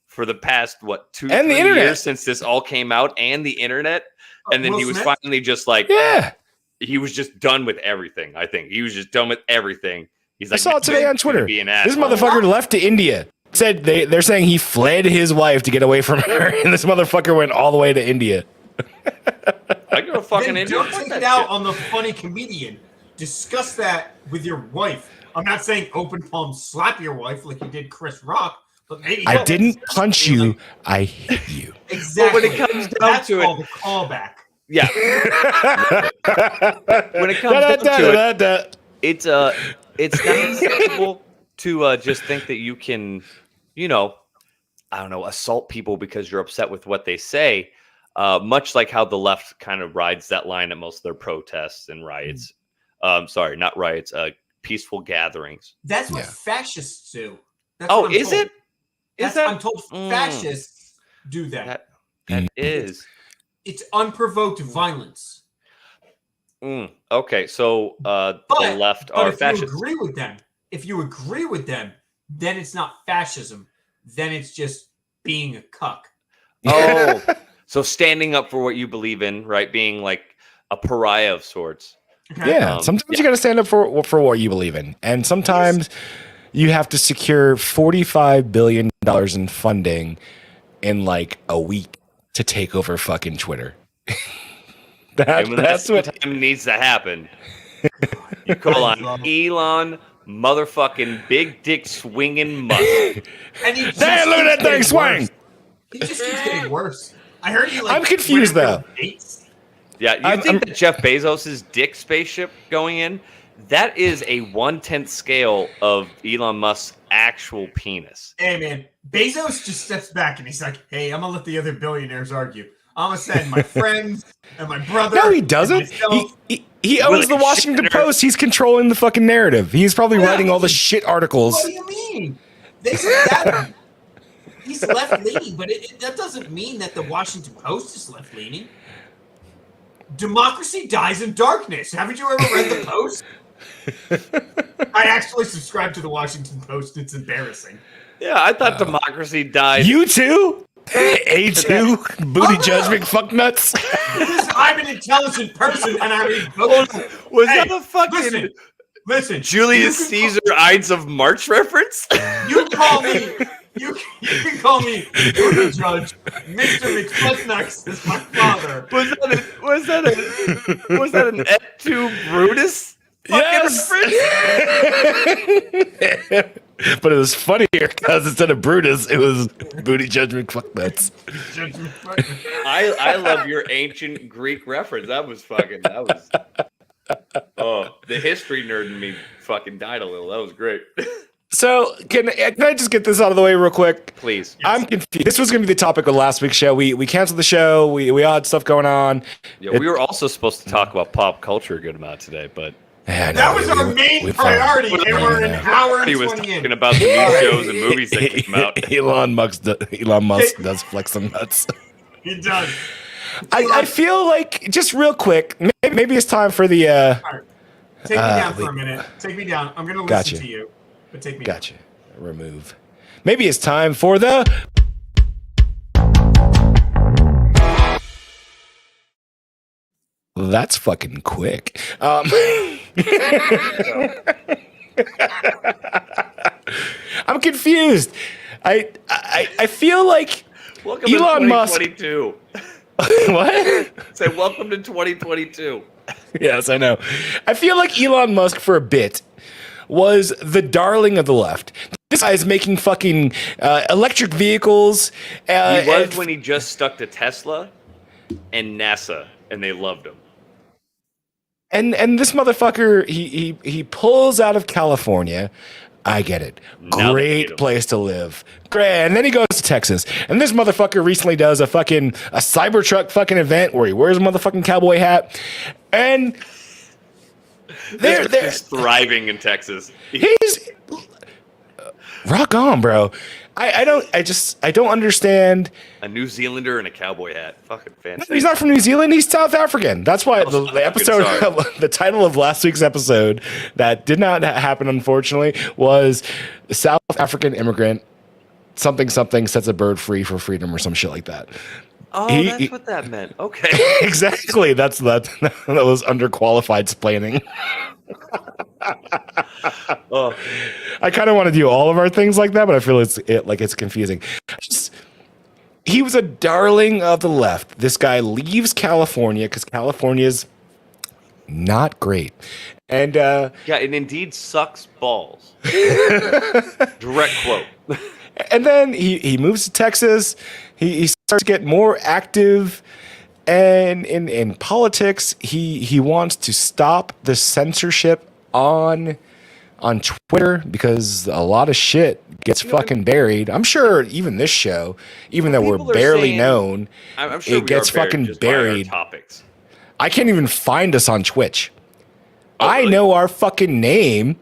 for the past, 2 And the 3 internet. years since this all came out, and the internet. And then Will he was Smith? finally just like, Yeah. he was just done with everything. I think he was just done with everything. He's I like, saw it today on Twitter. Be an This asshole. motherfucker left to India. Said they're saying he fled his wife to get away from her, and this motherfucker went all the way to India. I go to fucking Then India. don't take it out on the funny comedian. Discuss that with your wife. I'm not saying open palm slap your wife like you did Chris Rock, but maybe I didn't punch you. I hit you. Exactly. But when it comes down That's to it- called a callback. Yeah. When it comes down to it, it's not acceptable to just think that you can, I don't know, assault people because you're upset with what they say. Much like how the left kind of rides that line at most of their protests and riots. Sorry, not riots. Peaceful gatherings. That's what Yeah. fascists do. That's Oh, what I'm is told. it? Is That's, I'm that? told fascists do that. That is. It's unprovoked violence. Okay, so the left But are if fascists. you agree with them, then it's not fascism. Then it's just being a cuck. Oh, so standing up for what you believe in, right? Being like a pariah of sorts. Okay? Yeah, sometimes you got to stand up for what you believe in, and sometimes you have to secure $45 billion in funding in like a week to take over fucking Twitter. And when That's what. time needs to happen. You call on Elon, motherfucking big dick swinging Musk. And he just Damn, look at that keeps thing getting swing! worse. He just keeps getting worse. I heard he I'm confused, went on though. dates. Yeah, you think that Jeff Bezos' dick spaceship going in, that is a 1/10 scale of Elon Musk's actual penis. Hey man, Bezos just steps back and he's like, "Hey, I'm gonna let the other billionaires argue. I'm gonna send my friends and my brother." No, he and doesn't. myself." He owns the Washington Post. He's controlling the fucking narrative. He's probably writing all the shit articles. What do you mean? They said that he's left leaning, but that doesn't mean that the Washington Post is left leaning. Democracy dies in darkness. Haven't you ever read the Post? I actually subscribe to the Washington Post. It's embarrassing. Yeah, I thought democracy died. You too? A2? Booty judgment fuck nuts? Because I'm an intelligent person and I read books. Was Hey, that a fucking Listen. Julius you can Caesar Ides of March reference? You call me. You can call me Booty Judge. Mr. McFucknuts is my father. Was that an Et tu Brutus? Yes. But it was funnier because instead of Brutus, it was Booty Judgment Fucknuts. I love your ancient Greek reference. That was. Oh, the history nerd in me fucking died a little. That was great. So can I just get this out of the way real quick? Please. I'm confused. This was going to be the topic of last week's show. We canceled the show. We all had stuff going on. Yeah, we were also supposed to talk about pop culture a good amount today, but that was our main priority, and we're an hour and 20 he was in. talking about the new shows and movies that came out. Elon Musk does flex some nuts. He does. I feel like, just real quick, maybe it's time for the... All right. Take me down for a minute. Take me down. I'm going to listen to you, but take me down. Gotcha. Remove. Maybe it's time for the... That's fucking quick. I'm confused. I feel like Welcome Elon to Musk. 2022. What? Say welcome to 2022. Yes, I know. I feel like Elon Musk for a bit was the darling of the left. This guy is making fucking electric vehicles. He was when he just stuck to Tesla and NASA, and they loved him. And this motherfucker, he pulls out of California. I get it. Great place to live. Great. And then he goes to Texas. And this motherfucker recently does a Cybertruck fucking event where he wears a motherfucking cowboy hat. And they're thriving in Texas. He's rock on, bro. I don't understand. A New Zealander in a cowboy hat. Fucking fantastic. He's not from New Zealand. He's South African. That's why the episode, the title of last week's episode that did not happen, unfortunately, was South African immigrant, something sets a bird free for freedom or some shit like that. Oh, that's what that meant. Okay. Exactly. That was underqualified splaining. Oh. I kind of want to do all of our things like that, but I feel it's confusing. He was a darling of the left. This guy leaves California because California's not great. And yeah, it indeed sucks balls. Direct quote. And then he moves to Texas. He starts to get more active, and in politics, he wants to stop the censorship on Twitter because a lot of shit gets fucking buried. I'm sure even this show, even though we're barely known, I'm sure it gets fucking buried. Topics. I can't even find us on Twitch. Oh, really? I know our fucking name.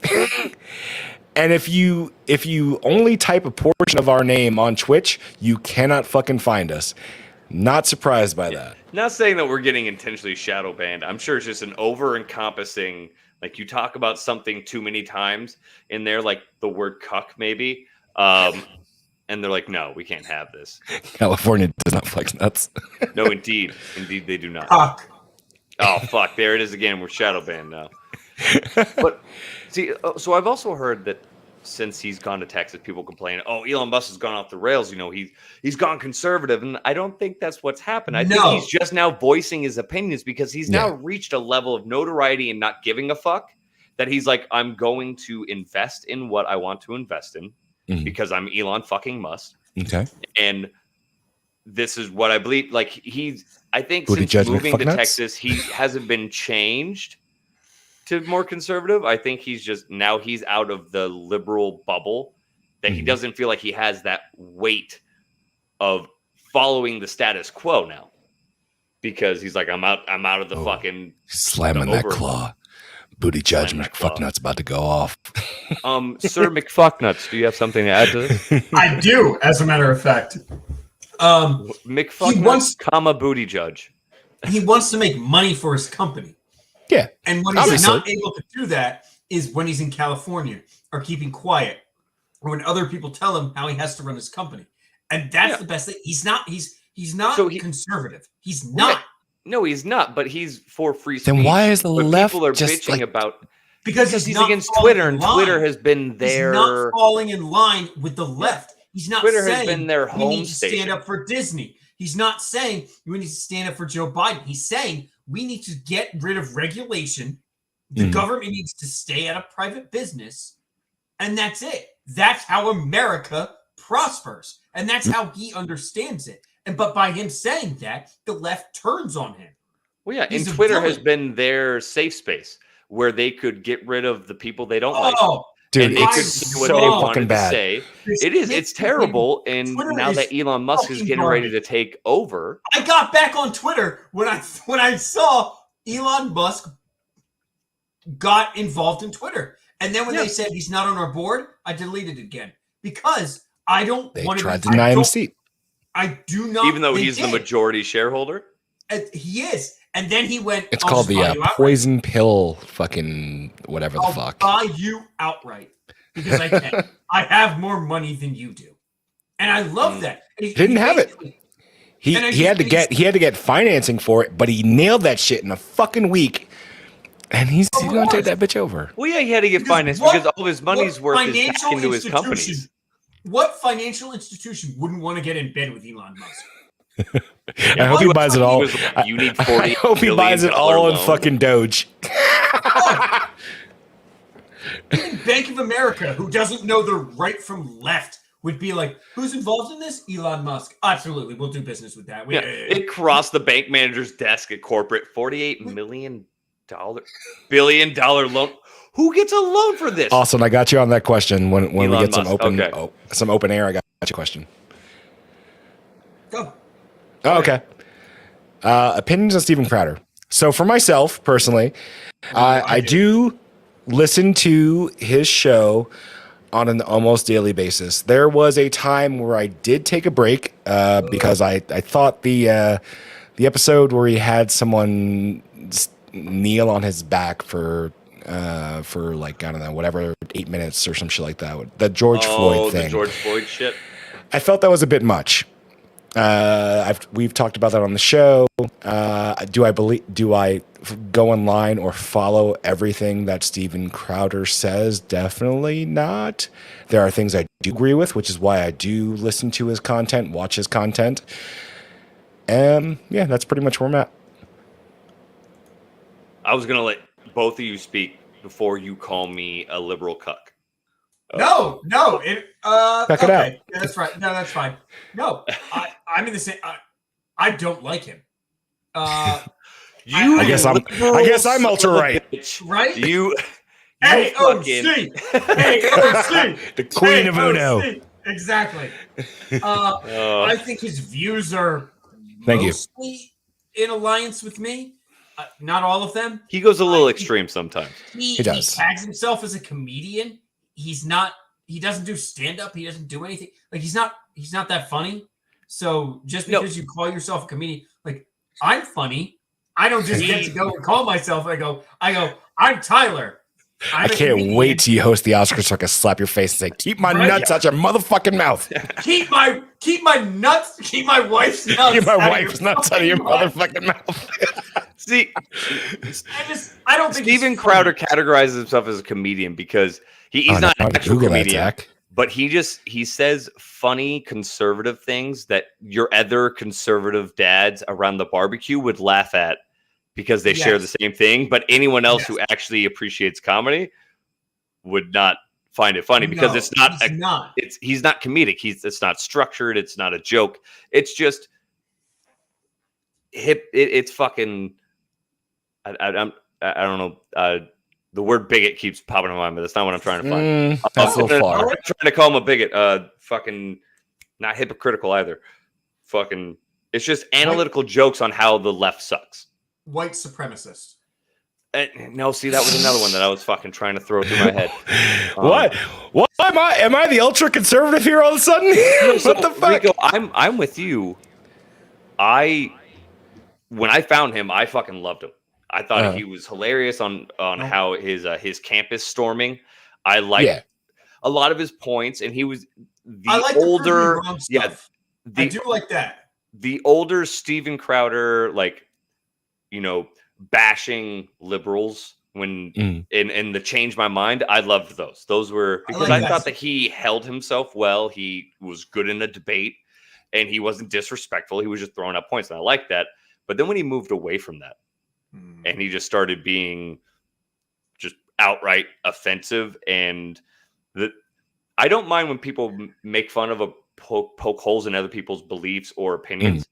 And if you only type a portion of our name on Twitch, you cannot fucking find us. Not surprised by that. Not saying that we're getting intentionally shadow banned. I'm sure it's just an over-encompassing, like you talk about something too many times in there, like the word cuck maybe. And they're like, no, we can't have this. California does not flex nuts. No, indeed. Indeed, they do not. Fuck. Oh, fuck. There it is again. We're shadow banned now. But see, so I've also heard that since he's gone to Texas, people complain, oh, Elon Musk has gone off the rails. You know, he's gone conservative. And I don't think that's what's happened. I think he's just now voicing his opinions because he's now reached a level of notoriety and not giving a fuck that he's like, I'm going to invest in what I want to invest in because I'm Elon fucking Musk. Okay. And this is what I believe. Like I think Booty since moving to nuts? Texas, he hasn't been changed to more conservative. I think he's out of the liberal bubble that he doesn't feel like he has that weight of following the status quo now because he's like, I'm out of the fucking slamming that claw. Booty judgment. McFucknuts about to go off. Sir McFucknuts, do you have something to add to this? I do, as a matter of fact. McFucknuts, comma booty judge. He wants to make money for his company. Yeah. And when he's not able to do that is when he's in California or keeping quiet or when other people tell him how he has to run his company. And that's the best thing. He's not conservative. He's not. Right. No, he's not, but he's for free speech. Then why is the left people are just bitching about because he's against Twitter and Twitter has been their He's not falling in line with the left. He's not Twitter saying has been their home we need to station. stand up for Disney. He's not saying we need to stand up for Joe Biden. He's saying we need to get rid of regulation, The government needs to stay out of private business, and that's it. That's how America prospers, and that's how he understands it. But by him saying that, the left turns on him. Well, yeah, He's and a Twitter has villain. been their safe space where they could get rid of the people they don't like. Oh, Dude, And they could it's say what so they fucking wanted to bad. say. this It is. shit It's terrible. And Twitter now that is Elon Musk is fucking getting ready to garbage. take over, I got back on Twitter when I saw Elon Musk got involved in Twitter, and then when they said he's not on our board, I deleted it again because I don't They want tried to deny him a seat. I do not. even though they he's the did. majority shareholder. He is, and then he went. It's "I'll called just buy the you outright. poison pill fucking whatever the I'll fuck. buy you outright because I can. I have more money than you do, and I love that. He Didn't have it. basically- He and I he had to just- get financing for it, but he nailed that shit in a fucking week. And he's gonna take that bitch over. Well, yeah, he had to get Because finance what- because all of his money's what worth is back financial into his institution- companies. What financial institution wouldn't want to get in bed with Elon Musk? I hope he buys it all. was like, you need 40 I hope he buys it all in fucking Doge. Even Bank of America, who doesn't know the right from left, would be like, "Who's involved in this? Elon Musk. Absolutely, we'll do business with that." Yeah, it crossed the bank manager's desk at corporate. $48 million billion loan. Who gets a loan for this? Austin, I got you on that question. When we Elon get some Musk, open okay. some open air, I got you a question. Go. Oh, okay. Opinions on Steven Crowder. So for myself personally, I do listen to his show on an almost daily basis. There was a time where I did take a break because I thought the episode where he had someone kneel on his back for like, I don't know, whatever, 8 minutes or some shit like that. The George Floyd thing. The George Floyd shit. I felt that was a bit much. We've talked about that on the show. Do I go online or follow everything that Steven Crowder says? Definitely not. There are things I do agree with, which is why I do listen to his content, watch his content. And yeah, that's pretty much where I'm at. I was gonna let both of you speak before you call me a liberal cuck. No. Check it out. Yeah, that's right. No, that's fine. No, I'm in the same. I don't like him. I guess I'm ultra right. Right? You AOC. AOC. The Queen of Uno. AOC. Exactly. I think his views are Thank you. mostly in alliance with me. Not all of them. He goes a little extreme sometimes. He does. He tags himself as a comedian. He's not. He doesn't do stand up. He doesn't do anything. Like he's not that funny. So just because you call yourself a comedian, like I'm funny, I don't just get to go and call myself. I go. I'm Tyler. I can't wait till you host the Oscars so I can slap your face and say, "Keep my nuts out your motherfucking mouth." Keep my nuts. Keep my wife's nuts. Keep my out of wife's your nuts out of your fucking mouth. motherfucking mouth. See, I don't think Steven he's Crowder funny. categorizes himself as a comedian because he's not an actual comedian, but he says funny conservative things that your other conservative dads around the barbecue would laugh at because they share the same thing. But anyone else who actually appreciates comedy would not find it funny because it's not. He's not comedic. It's not structured. It's not a joke. It's just hip. It's fucking. I don't know. The word bigot keeps popping in my mind, but that's not what I'm trying to find. That's a little far. I'm trying to call him a bigot. Fucking not hypocritical either. Fucking. It's just analytical jokes on how the left sucks. White supremacist. No, see, that was another one that I was fucking trying to throw through my head. What? What am I the ultra conservative here all of a sudden? What the fuck? Rico, I'm with you. When I found him, I fucking loved him. I thought he was hilarious on how his campus storming. I liked a lot of his points, and he was the older. I do like that. The older Steven Crowder, like, bashing liberals when in the Change My Mind. I loved those. Those were because I thought that he held himself well. He was good in a debate, and he wasn't disrespectful. He was just throwing out points, and I liked that. But then when he moved away from that, and he just started being outright offensive, and I don't mind when people make fun of a poke holes in other people's beliefs or opinions.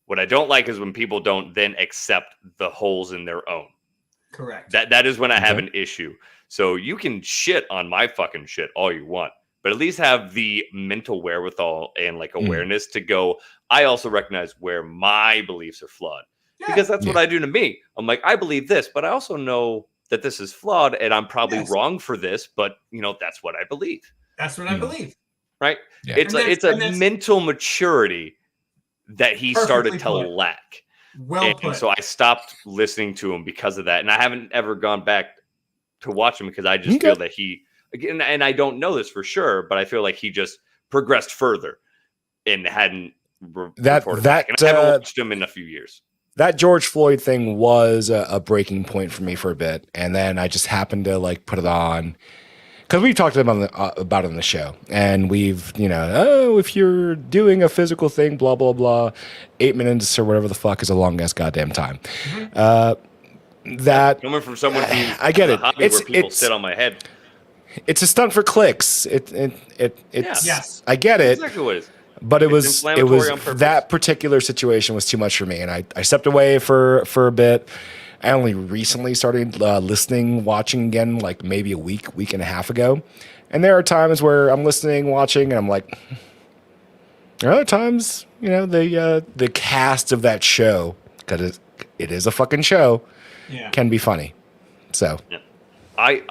What I don't like is when people don't then accept the holes in their own. Correct. That is when I have an issue. So you can shit on my fucking shit all you want, but at least have the mental wherewithal and like awareness to go, I also recognize where my beliefs are flawed. Yeah. Because that's what I do to me. I'm like, I believe this, but I also know that this is flawed and I'm probably wrong for this, but you know, that's what I believe. That's what I believe. Right? Yeah. It's a mental maturity that he started to lack. Well put. And so I stopped listening to him because of that. And I haven't ever gone back to watch him because I just feel that he, again, and I don't know this for sure, but I feel like he just progressed further and hadn't reported back. And I haven't watched him in a few years. That George Floyd thing was a breaking point for me for a bit. And then I just happened to like put it on. Because we've talked about it on the show, and we've, if you're doing a physical thing, blah, blah, blah, 8 minutes or whatever the fuck is a long ass goddamn time. That coming from someone who I get it. Where people sit on my head. It's a stunt for clicks. It's yes. I get it. Exactly what it is. But it was that particular situation was too much for me, and I stepped away for a bit. I only recently started watching again, like maybe a week and a half ago. And there are times where I'm listening, watching, and I'm like, there are other times, the cast of that show, because it is a fucking show, can be funny. So, I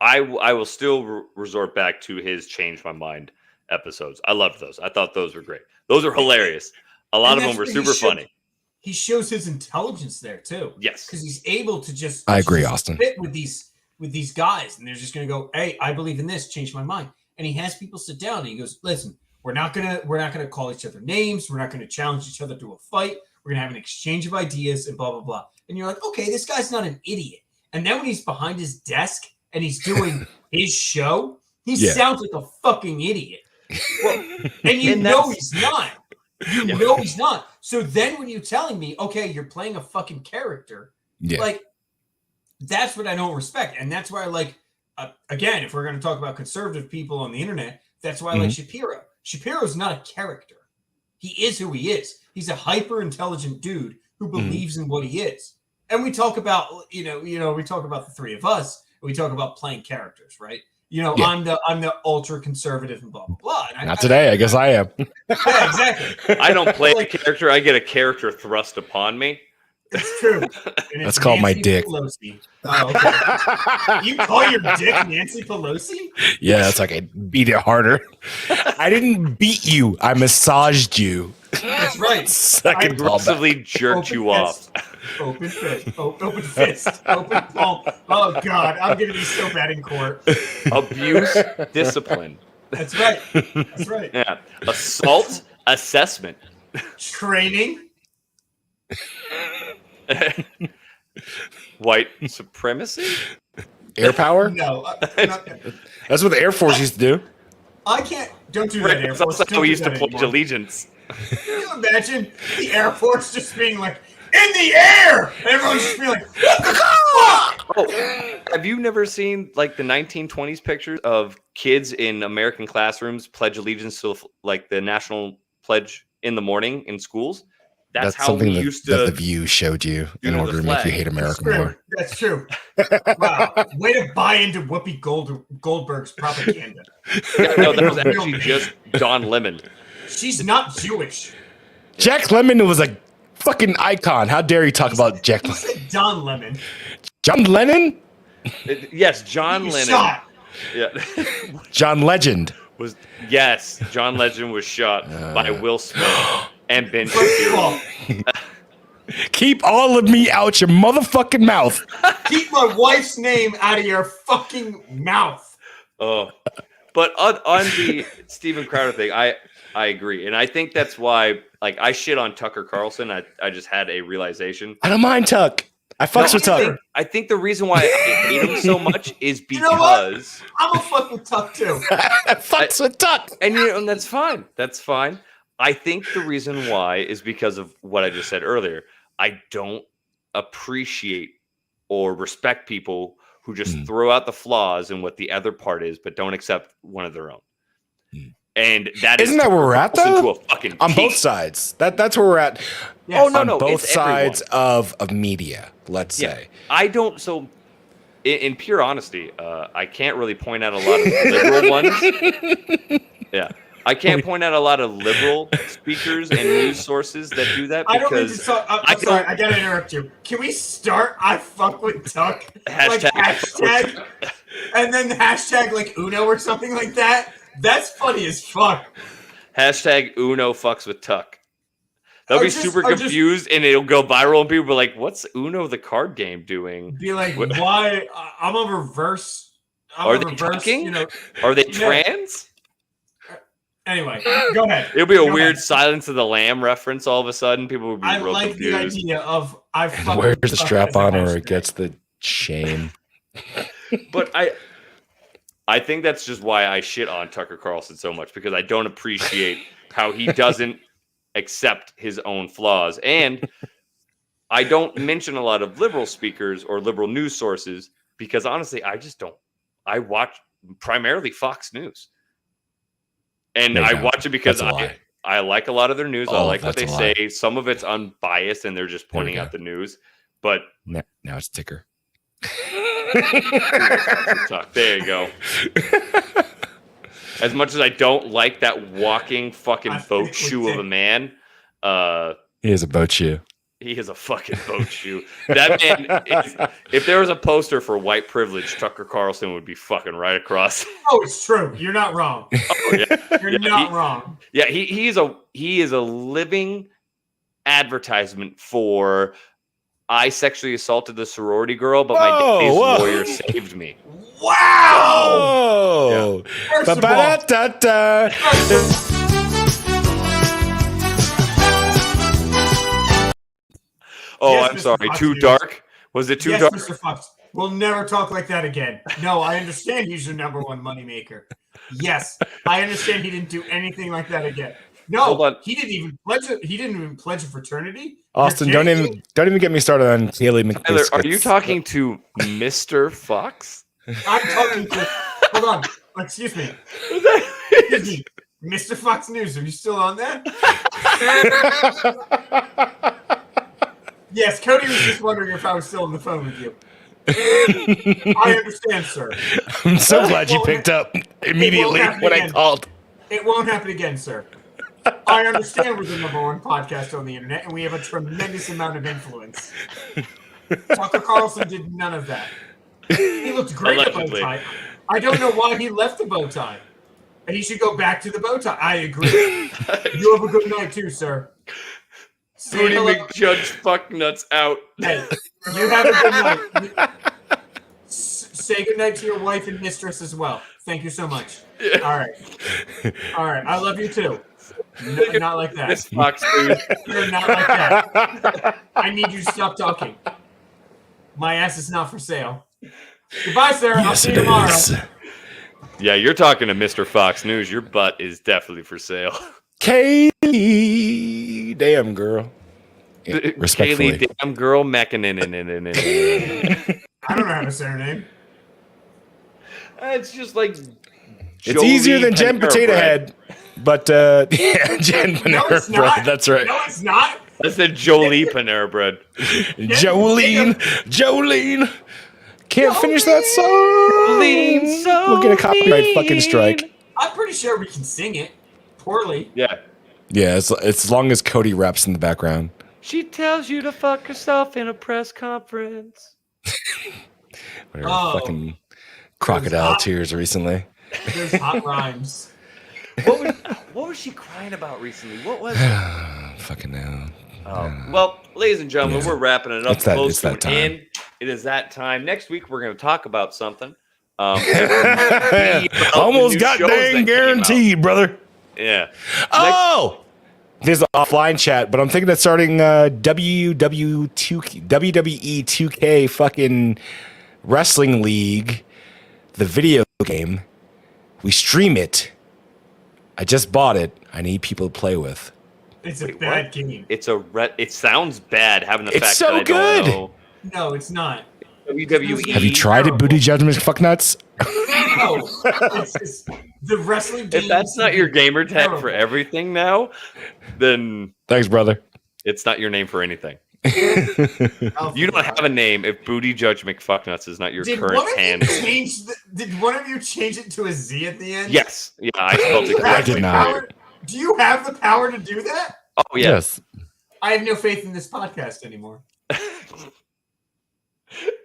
will still resort back to his Change My Mind episodes. I loved those. I thought those were great. Those are hilarious. A lot of them were super funny. He shows his intelligence there too. Yes, because he's able to just. I agree, Austin. Fit with these guys, and they're just going to go, "Hey, I believe in this. Change my mind." And he has people sit down, and he goes, "Listen, we're not gonna call each other names. We're not gonna challenge each other to a fight. We're gonna have an exchange of ideas and blah blah blah." And you're like, "Okay, this guy's not an idiot." And then when he's behind his desk and he's doing his show, he sounds like a fucking idiot. Well, and you know he's not. You know he's not. So then when you're telling me, okay, you're playing a fucking character, like, that's what I don't respect. And that's why I like, again, if we're going to talk about conservative people on the internet, that's why I like Shapiro. Shapiro's not a character. He is who he is. He's a hyper-intelligent dude who believes in what he is. And we talk about, we talk about the three of us, and we talk about playing characters, right? I'm the ultra conservative and blah blah blah. And Not today, I guess I am. Yeah, exactly. I don't play a character; I get a character thrust upon me. It's true. That's called my dick. Pelosi. Oh, okay. You call your dick Nancy Pelosi? Yeah, that's like I beat it harder. I didn't beat you; I massaged you. That's right. I aggressively jerked you off. Open fist. Open fist. Open palm. Oh, God. I'm going to be so bad in court. Abuse, discipline. That's right. That's right. Yeah. Assault, assessment. Training. White supremacy? Air power? No. That's what the Air Force used to do. I can't. Don't do that, Air Force. That's how we used to pledge allegiance. Can you imagine the Air Force just being like, in the air! And everyone's just being like, what the fuck? Oh, have you never seen like the 1920s pictures of kids in American classrooms pledge allegiance to like the national pledge in the morning in schools? That's how something we used to. That the View showed you in order to make you hate America more. That's true. Wow. Way to buy into Whoopi Goldberg's propaganda. Yeah, no, that was actually just Don Lemon. She's not Jewish. Jack Lemmon was a fucking icon. How dare you talk about Jack Lemmon? Said Don Lemon. John Lennon? Yes, John Lennon. Shot. Yeah. John Legend. John Legend was shot by Will Smith and Ben Shapiro. Keep all of me out your motherfucking mouth. Keep my wife's name out of your fucking mouth. Oh, but on the Steven Crowder thing, I agree, and I think that's why, like, I shit on Tucker Carlson. I just had a realization. I don't mind Tuck. I fucks with Tucker. I think the reason why I hate him so much is because I'm a fuck with Tuck too. Fucks with Tuck, and that's fine. That's fine. I think the reason why is because of what I just said earlier. I don't appreciate or respect people who just throw out the flaws in what the other part is, but don't accept one of their own. And that isn't that where we're at though? To a fucking on both sides. That's where we're at. Yes. On both sides of media. Let's say. I don't. So, in pure honesty, I can't really point out a lot of liberal ones. Yeah. I can't point out a lot of liberal speakers and news sources that do that because I don't mean to talk. I'm sorry, I gotta interrupt you. Can we start? I fuck with Tuck. Hashtag, and then hashtag like Uno or something like that. That's funny as fuck. Hashtag Uno fucks with Tuck. They'll be super confused and it'll go viral and people will be like, "What's Uno the card game doing?" Be like, "Why? I'm a reverse." Are they talking? You know, are they trans? Anyway, go ahead. It'll be a weird Silence of the Lamb reference all of a sudden. People will be I real like confused. the idea of I where's the strap on or it gets the shame. But I think that's just why I shit on Tucker Carlson so much, because I don't appreciate how he doesn't accept his own flaws. And I don't mention a lot of liberal speakers or liberal news sources because honestly, I just don't. I watch primarily Fox News. And I watch it because I like a lot of their news. I like what they say. Some of it's unbiased and they're just pointing out the news. But now it's ticker. There you go. As much as I don't like that walking fucking boat shoe of a man, he is a boat shoe. He is a fucking boat shoe. That man, if there was a poster for white privilege, Tucker Carlson would be fucking right across. Oh, it's true. You're not wrong. Oh, yeah. You're not wrong. Yeah, he is a living advertisement for I sexually assaulted the sorority girl, but my daddy's lawyer saved me. Wow! Oh, yeah. Oh, yes, I'm sorry. Too dark? Was it too dark? Mr. Fox. We'll never talk like that again. No, I understand he's your number one moneymaker. Yes, I understand he didn't do anything like that again. No, he didn't even pledge a fraternity. Austin, don't even get me started on Kaylee McBiscuits. Are you talking to Mr. Fox? I'm talking to. Hold on. Excuse me. Excuse me. Mr. Fox News, are you still on there? Yes, Cody was just wondering if I was still on the phone with you. I understand, sir. I'm so glad you picked up immediately when I called. It won't happen again, sir. I understand we're the number one podcast on the internet, and we have a tremendous amount of influence. Tucker Carlson did none of that. He looked great with the bow tie. I don't know why he left the bow tie. And he should go back to the bow tie. I agree. You have a good night, too, sir. Booty McJudge fucknuts out. Hey, you have a good night. Say good night to your wife and mistress as well. Thank you so much. Yeah. All right. I love you too. No, not like that. Miss Fox News. You're not like that. I need you to stop talking. My ass is not for sale. Goodbye, sir. I'll see you tomorrow. Yeah, you're talking to Mr. Fox News. Your butt is definitely for sale. Kaylee, damn girl. Respectfully. Kaylee, damn girl, Mechinin. I don't know how to say her name. It's just like it's easier than Jen Potato Head, but yeah, Jen Panera Bread. That's right. No, it's not. That's the Jolie Panera Bread. Jolene. Can't finish that song. We'll get a copyright fucking strike. I'm pretty sure we can sing it poorly. Yeah. Yeah, it's as long as Cody raps in the background. She tells you to fuck herself in a press conference. Whatever, fucking crocodile tears recently. There's hot rhymes. What was she crying about recently? What was it? Fucking hell. Well, ladies and gentlemen, we're wrapping it up. It's that time. It is that time. Next week, we're going to talk about something. Almost got dang guaranteed, brother. Yeah. There's an offline chat, but I'm thinking of starting WWE 2K fucking wrestling league, the video game. We stream it. I just bought it. I need people to play with. It's a bad game. It sounds bad having the fact so that I good. don't know. No, it's not. WWE. Have you tried it, Booty Judgment Fucknuts? No, it's the wrestling game. If that's not your gamer tag for everything now, then Thanks, brother. it's not your name for anything. Oh, You don't have a name if Booty Judge McFucknuts is not your current handle. Did one of you change it to a Z at the end? Yes. Yeah, I spelled it I correctly. did not. Do you have the power to do that? Oh, yes. I have no faith in this podcast anymore.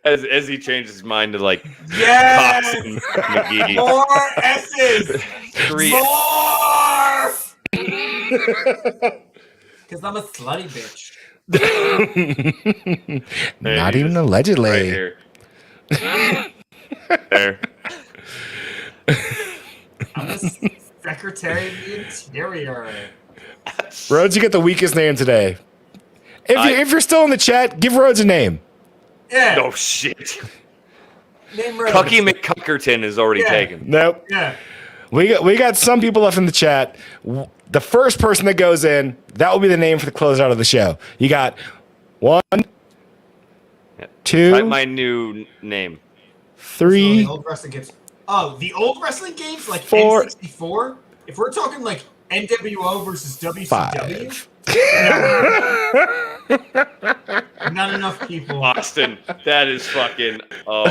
As he changes his mind to like Yes! Cox and McGee. More S's! 3 More! Because I'm a slutty bitch. Not Hey, even just allegedly. right here. There. I'm the Secretary of the Interior. Rhodes, you get the weakest name today. If you're still in the chat, give Rhodes a name. Yeah. Oh shit. Name Rhodes. Cucky McCuckerton is already taken. Nope. Yeah. We got some people left in the chat. The first person that goes in, that will be the name for the closeout of the show. You got 1, Yeah. 2, Type my new name. 3. The old wrestling games. Oh, the old wrestling games like 4. N64? If we're talking like NWO versus WCW, 5. not enough people. Austin, that is fucking. Oh, I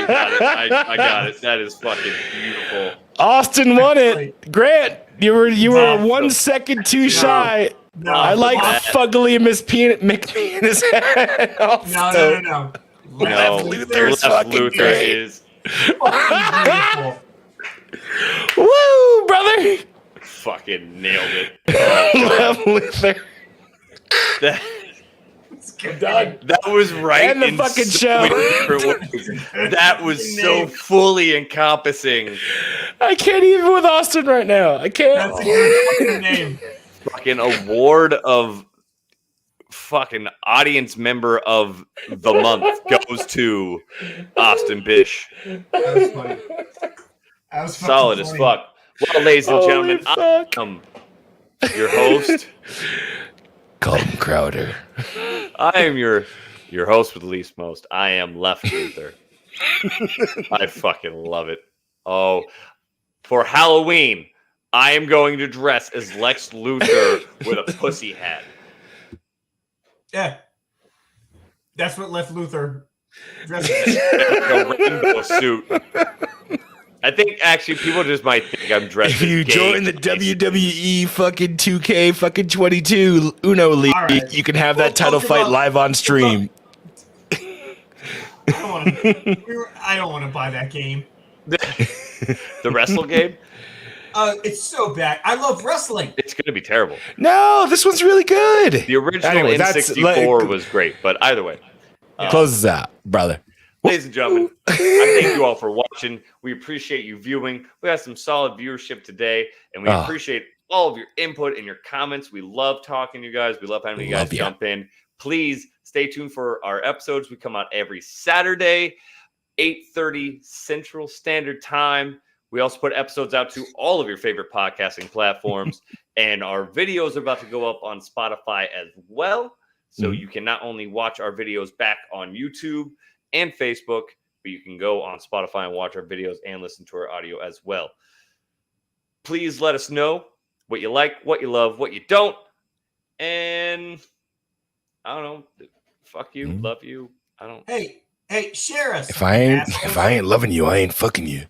got it. I got it. That is fucking beautiful. Austin won it. Grant, you were Awesome. 1 second too shy. No, I like that. Fugly and Miss McMahon's head. No. No, Left Luther's Left fucking Luther great. is Fucking beautiful. Woo, brother. fucking nailed it. Left Luther. That, Done. that was right. And the in fucking so show. many different ways. That was so fully encompassing. I can't even with Austin right now. I can't. That's a good fucking name. Fucking award of fucking audience member of the month goes to Austin Bish. That was funny. That was fucking Solid as funny. fuck. Well, ladies and Holy gentlemen, fuck. I'm your host. Call him Crowder. I am your host with the least most. I am Left Luther. I fucking love it. Oh, for Halloween, I am going to dress as Lex Luthor with a pussy hat. Yeah. That's what Left Luther dresses. A rainbow suit. I think actually people just might think I'm dressed. If you as gay. join the WWE fucking 2K fucking 22 Uno League, right. you can have We'll that title talk fight about- live on stream. I don't want to buy that game. The wrestle game. It's so bad. I love wrestling. It's going to be terrible. No, this one's really good. The original Anyway, that's- N64 was great, but either way. Close this out, brother. Ladies and gentlemen, I thank you all for watching. We appreciate you viewing. We had some solid viewership today, and we appreciate all of your input and your comments. We love talking to you guys. We love having you guys jump in. Please stay tuned for our episodes. We come out every Saturday, 8:30 Central Standard Time. We also put episodes out to all of your favorite podcasting platforms, and our videos are about to go up on Spotify as well. So you can not only watch our videos back on YouTube and Facebook, but you can go on Spotify and watch our videos and listen to our audio as well. Please let us know what you like, what you love, what you don't. And I don't know. Fuck you, love you. I don't. Hey, share us. If I ain't loving you, I ain't fucking you.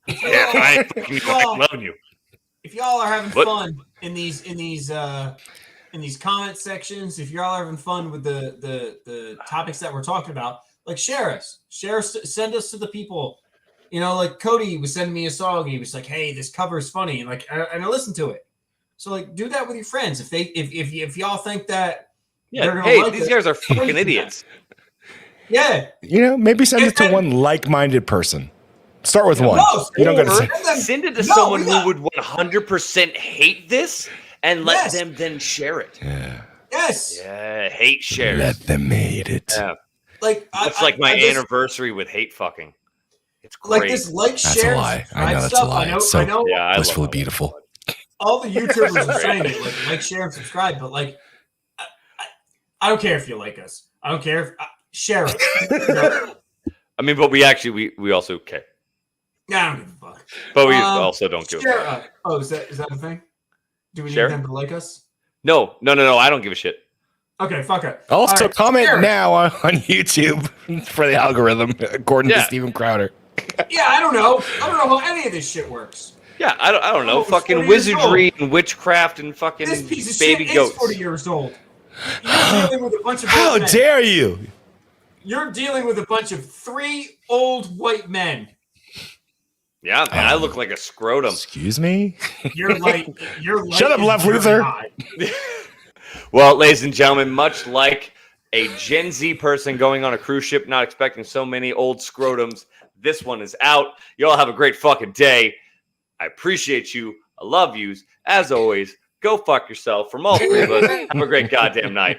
Yeah, I ain't fucking you, I ain't loving you. If y'all are having What? fun in these comment sections, if y'all are having fun with the topics that we're talking about, like share us, send us to the people. You know, like Cody was sending me a song. He was like, "Hey, this cover is funny," and like, and I listened to it. So like, do that with your friends. If y'all think that, they're Yeah, gonna hey, like these it, guys are fucking idiots. yeah. You know, maybe send it to And- one like-minded person. Start with one. No, You don't gotta Or say. send it to No, someone we got- who would 100% hate this and let Yes. them then share it. Yeah. Yes. Yeah, hate shares. Let them hate it. Yeah. Like It's like my I just- anniversary with hate fucking. It's great. Like this, like That's share. a lie. I subscribe know that's a stuff. lie. It's so I know. Yeah, I blissfully love beautiful. All the YouTubers are saying it, like share, and subscribe. But like, I don't care if you like us. I don't care if share it. You know, I mean, but we also care. Yeah, I don't give a fuck. But we also don't give a Share fuck. is that a thing? Do we Share? need them to like us? No. I don't give a shit. Okay, fuck it. Also, All right, comment share it. now on YouTube for the algorithm, according to Yeah. Steven Crowder. Yeah, I don't know. I don't know how any of this shit works. Yeah, I don't know. Oh, it's Fucking 40 years wizardry and witchcraft and fucking This piece of baby shit goats. is 40 years old. You're dealing with a bunch of How old men. dare you? You're dealing with a bunch of 3 old white men. Yeah, man, I look like a scrotum. Excuse me? Your light Shut up, is Lev very Luthor. high. Well, ladies and gentlemen, much like a Gen Z person going on a cruise ship, not expecting so many old scrotums, this one is out. Y'all have a great fucking day. I appreciate you. I love yous. As always, go fuck yourself. From all 3 of us, have a great goddamn night.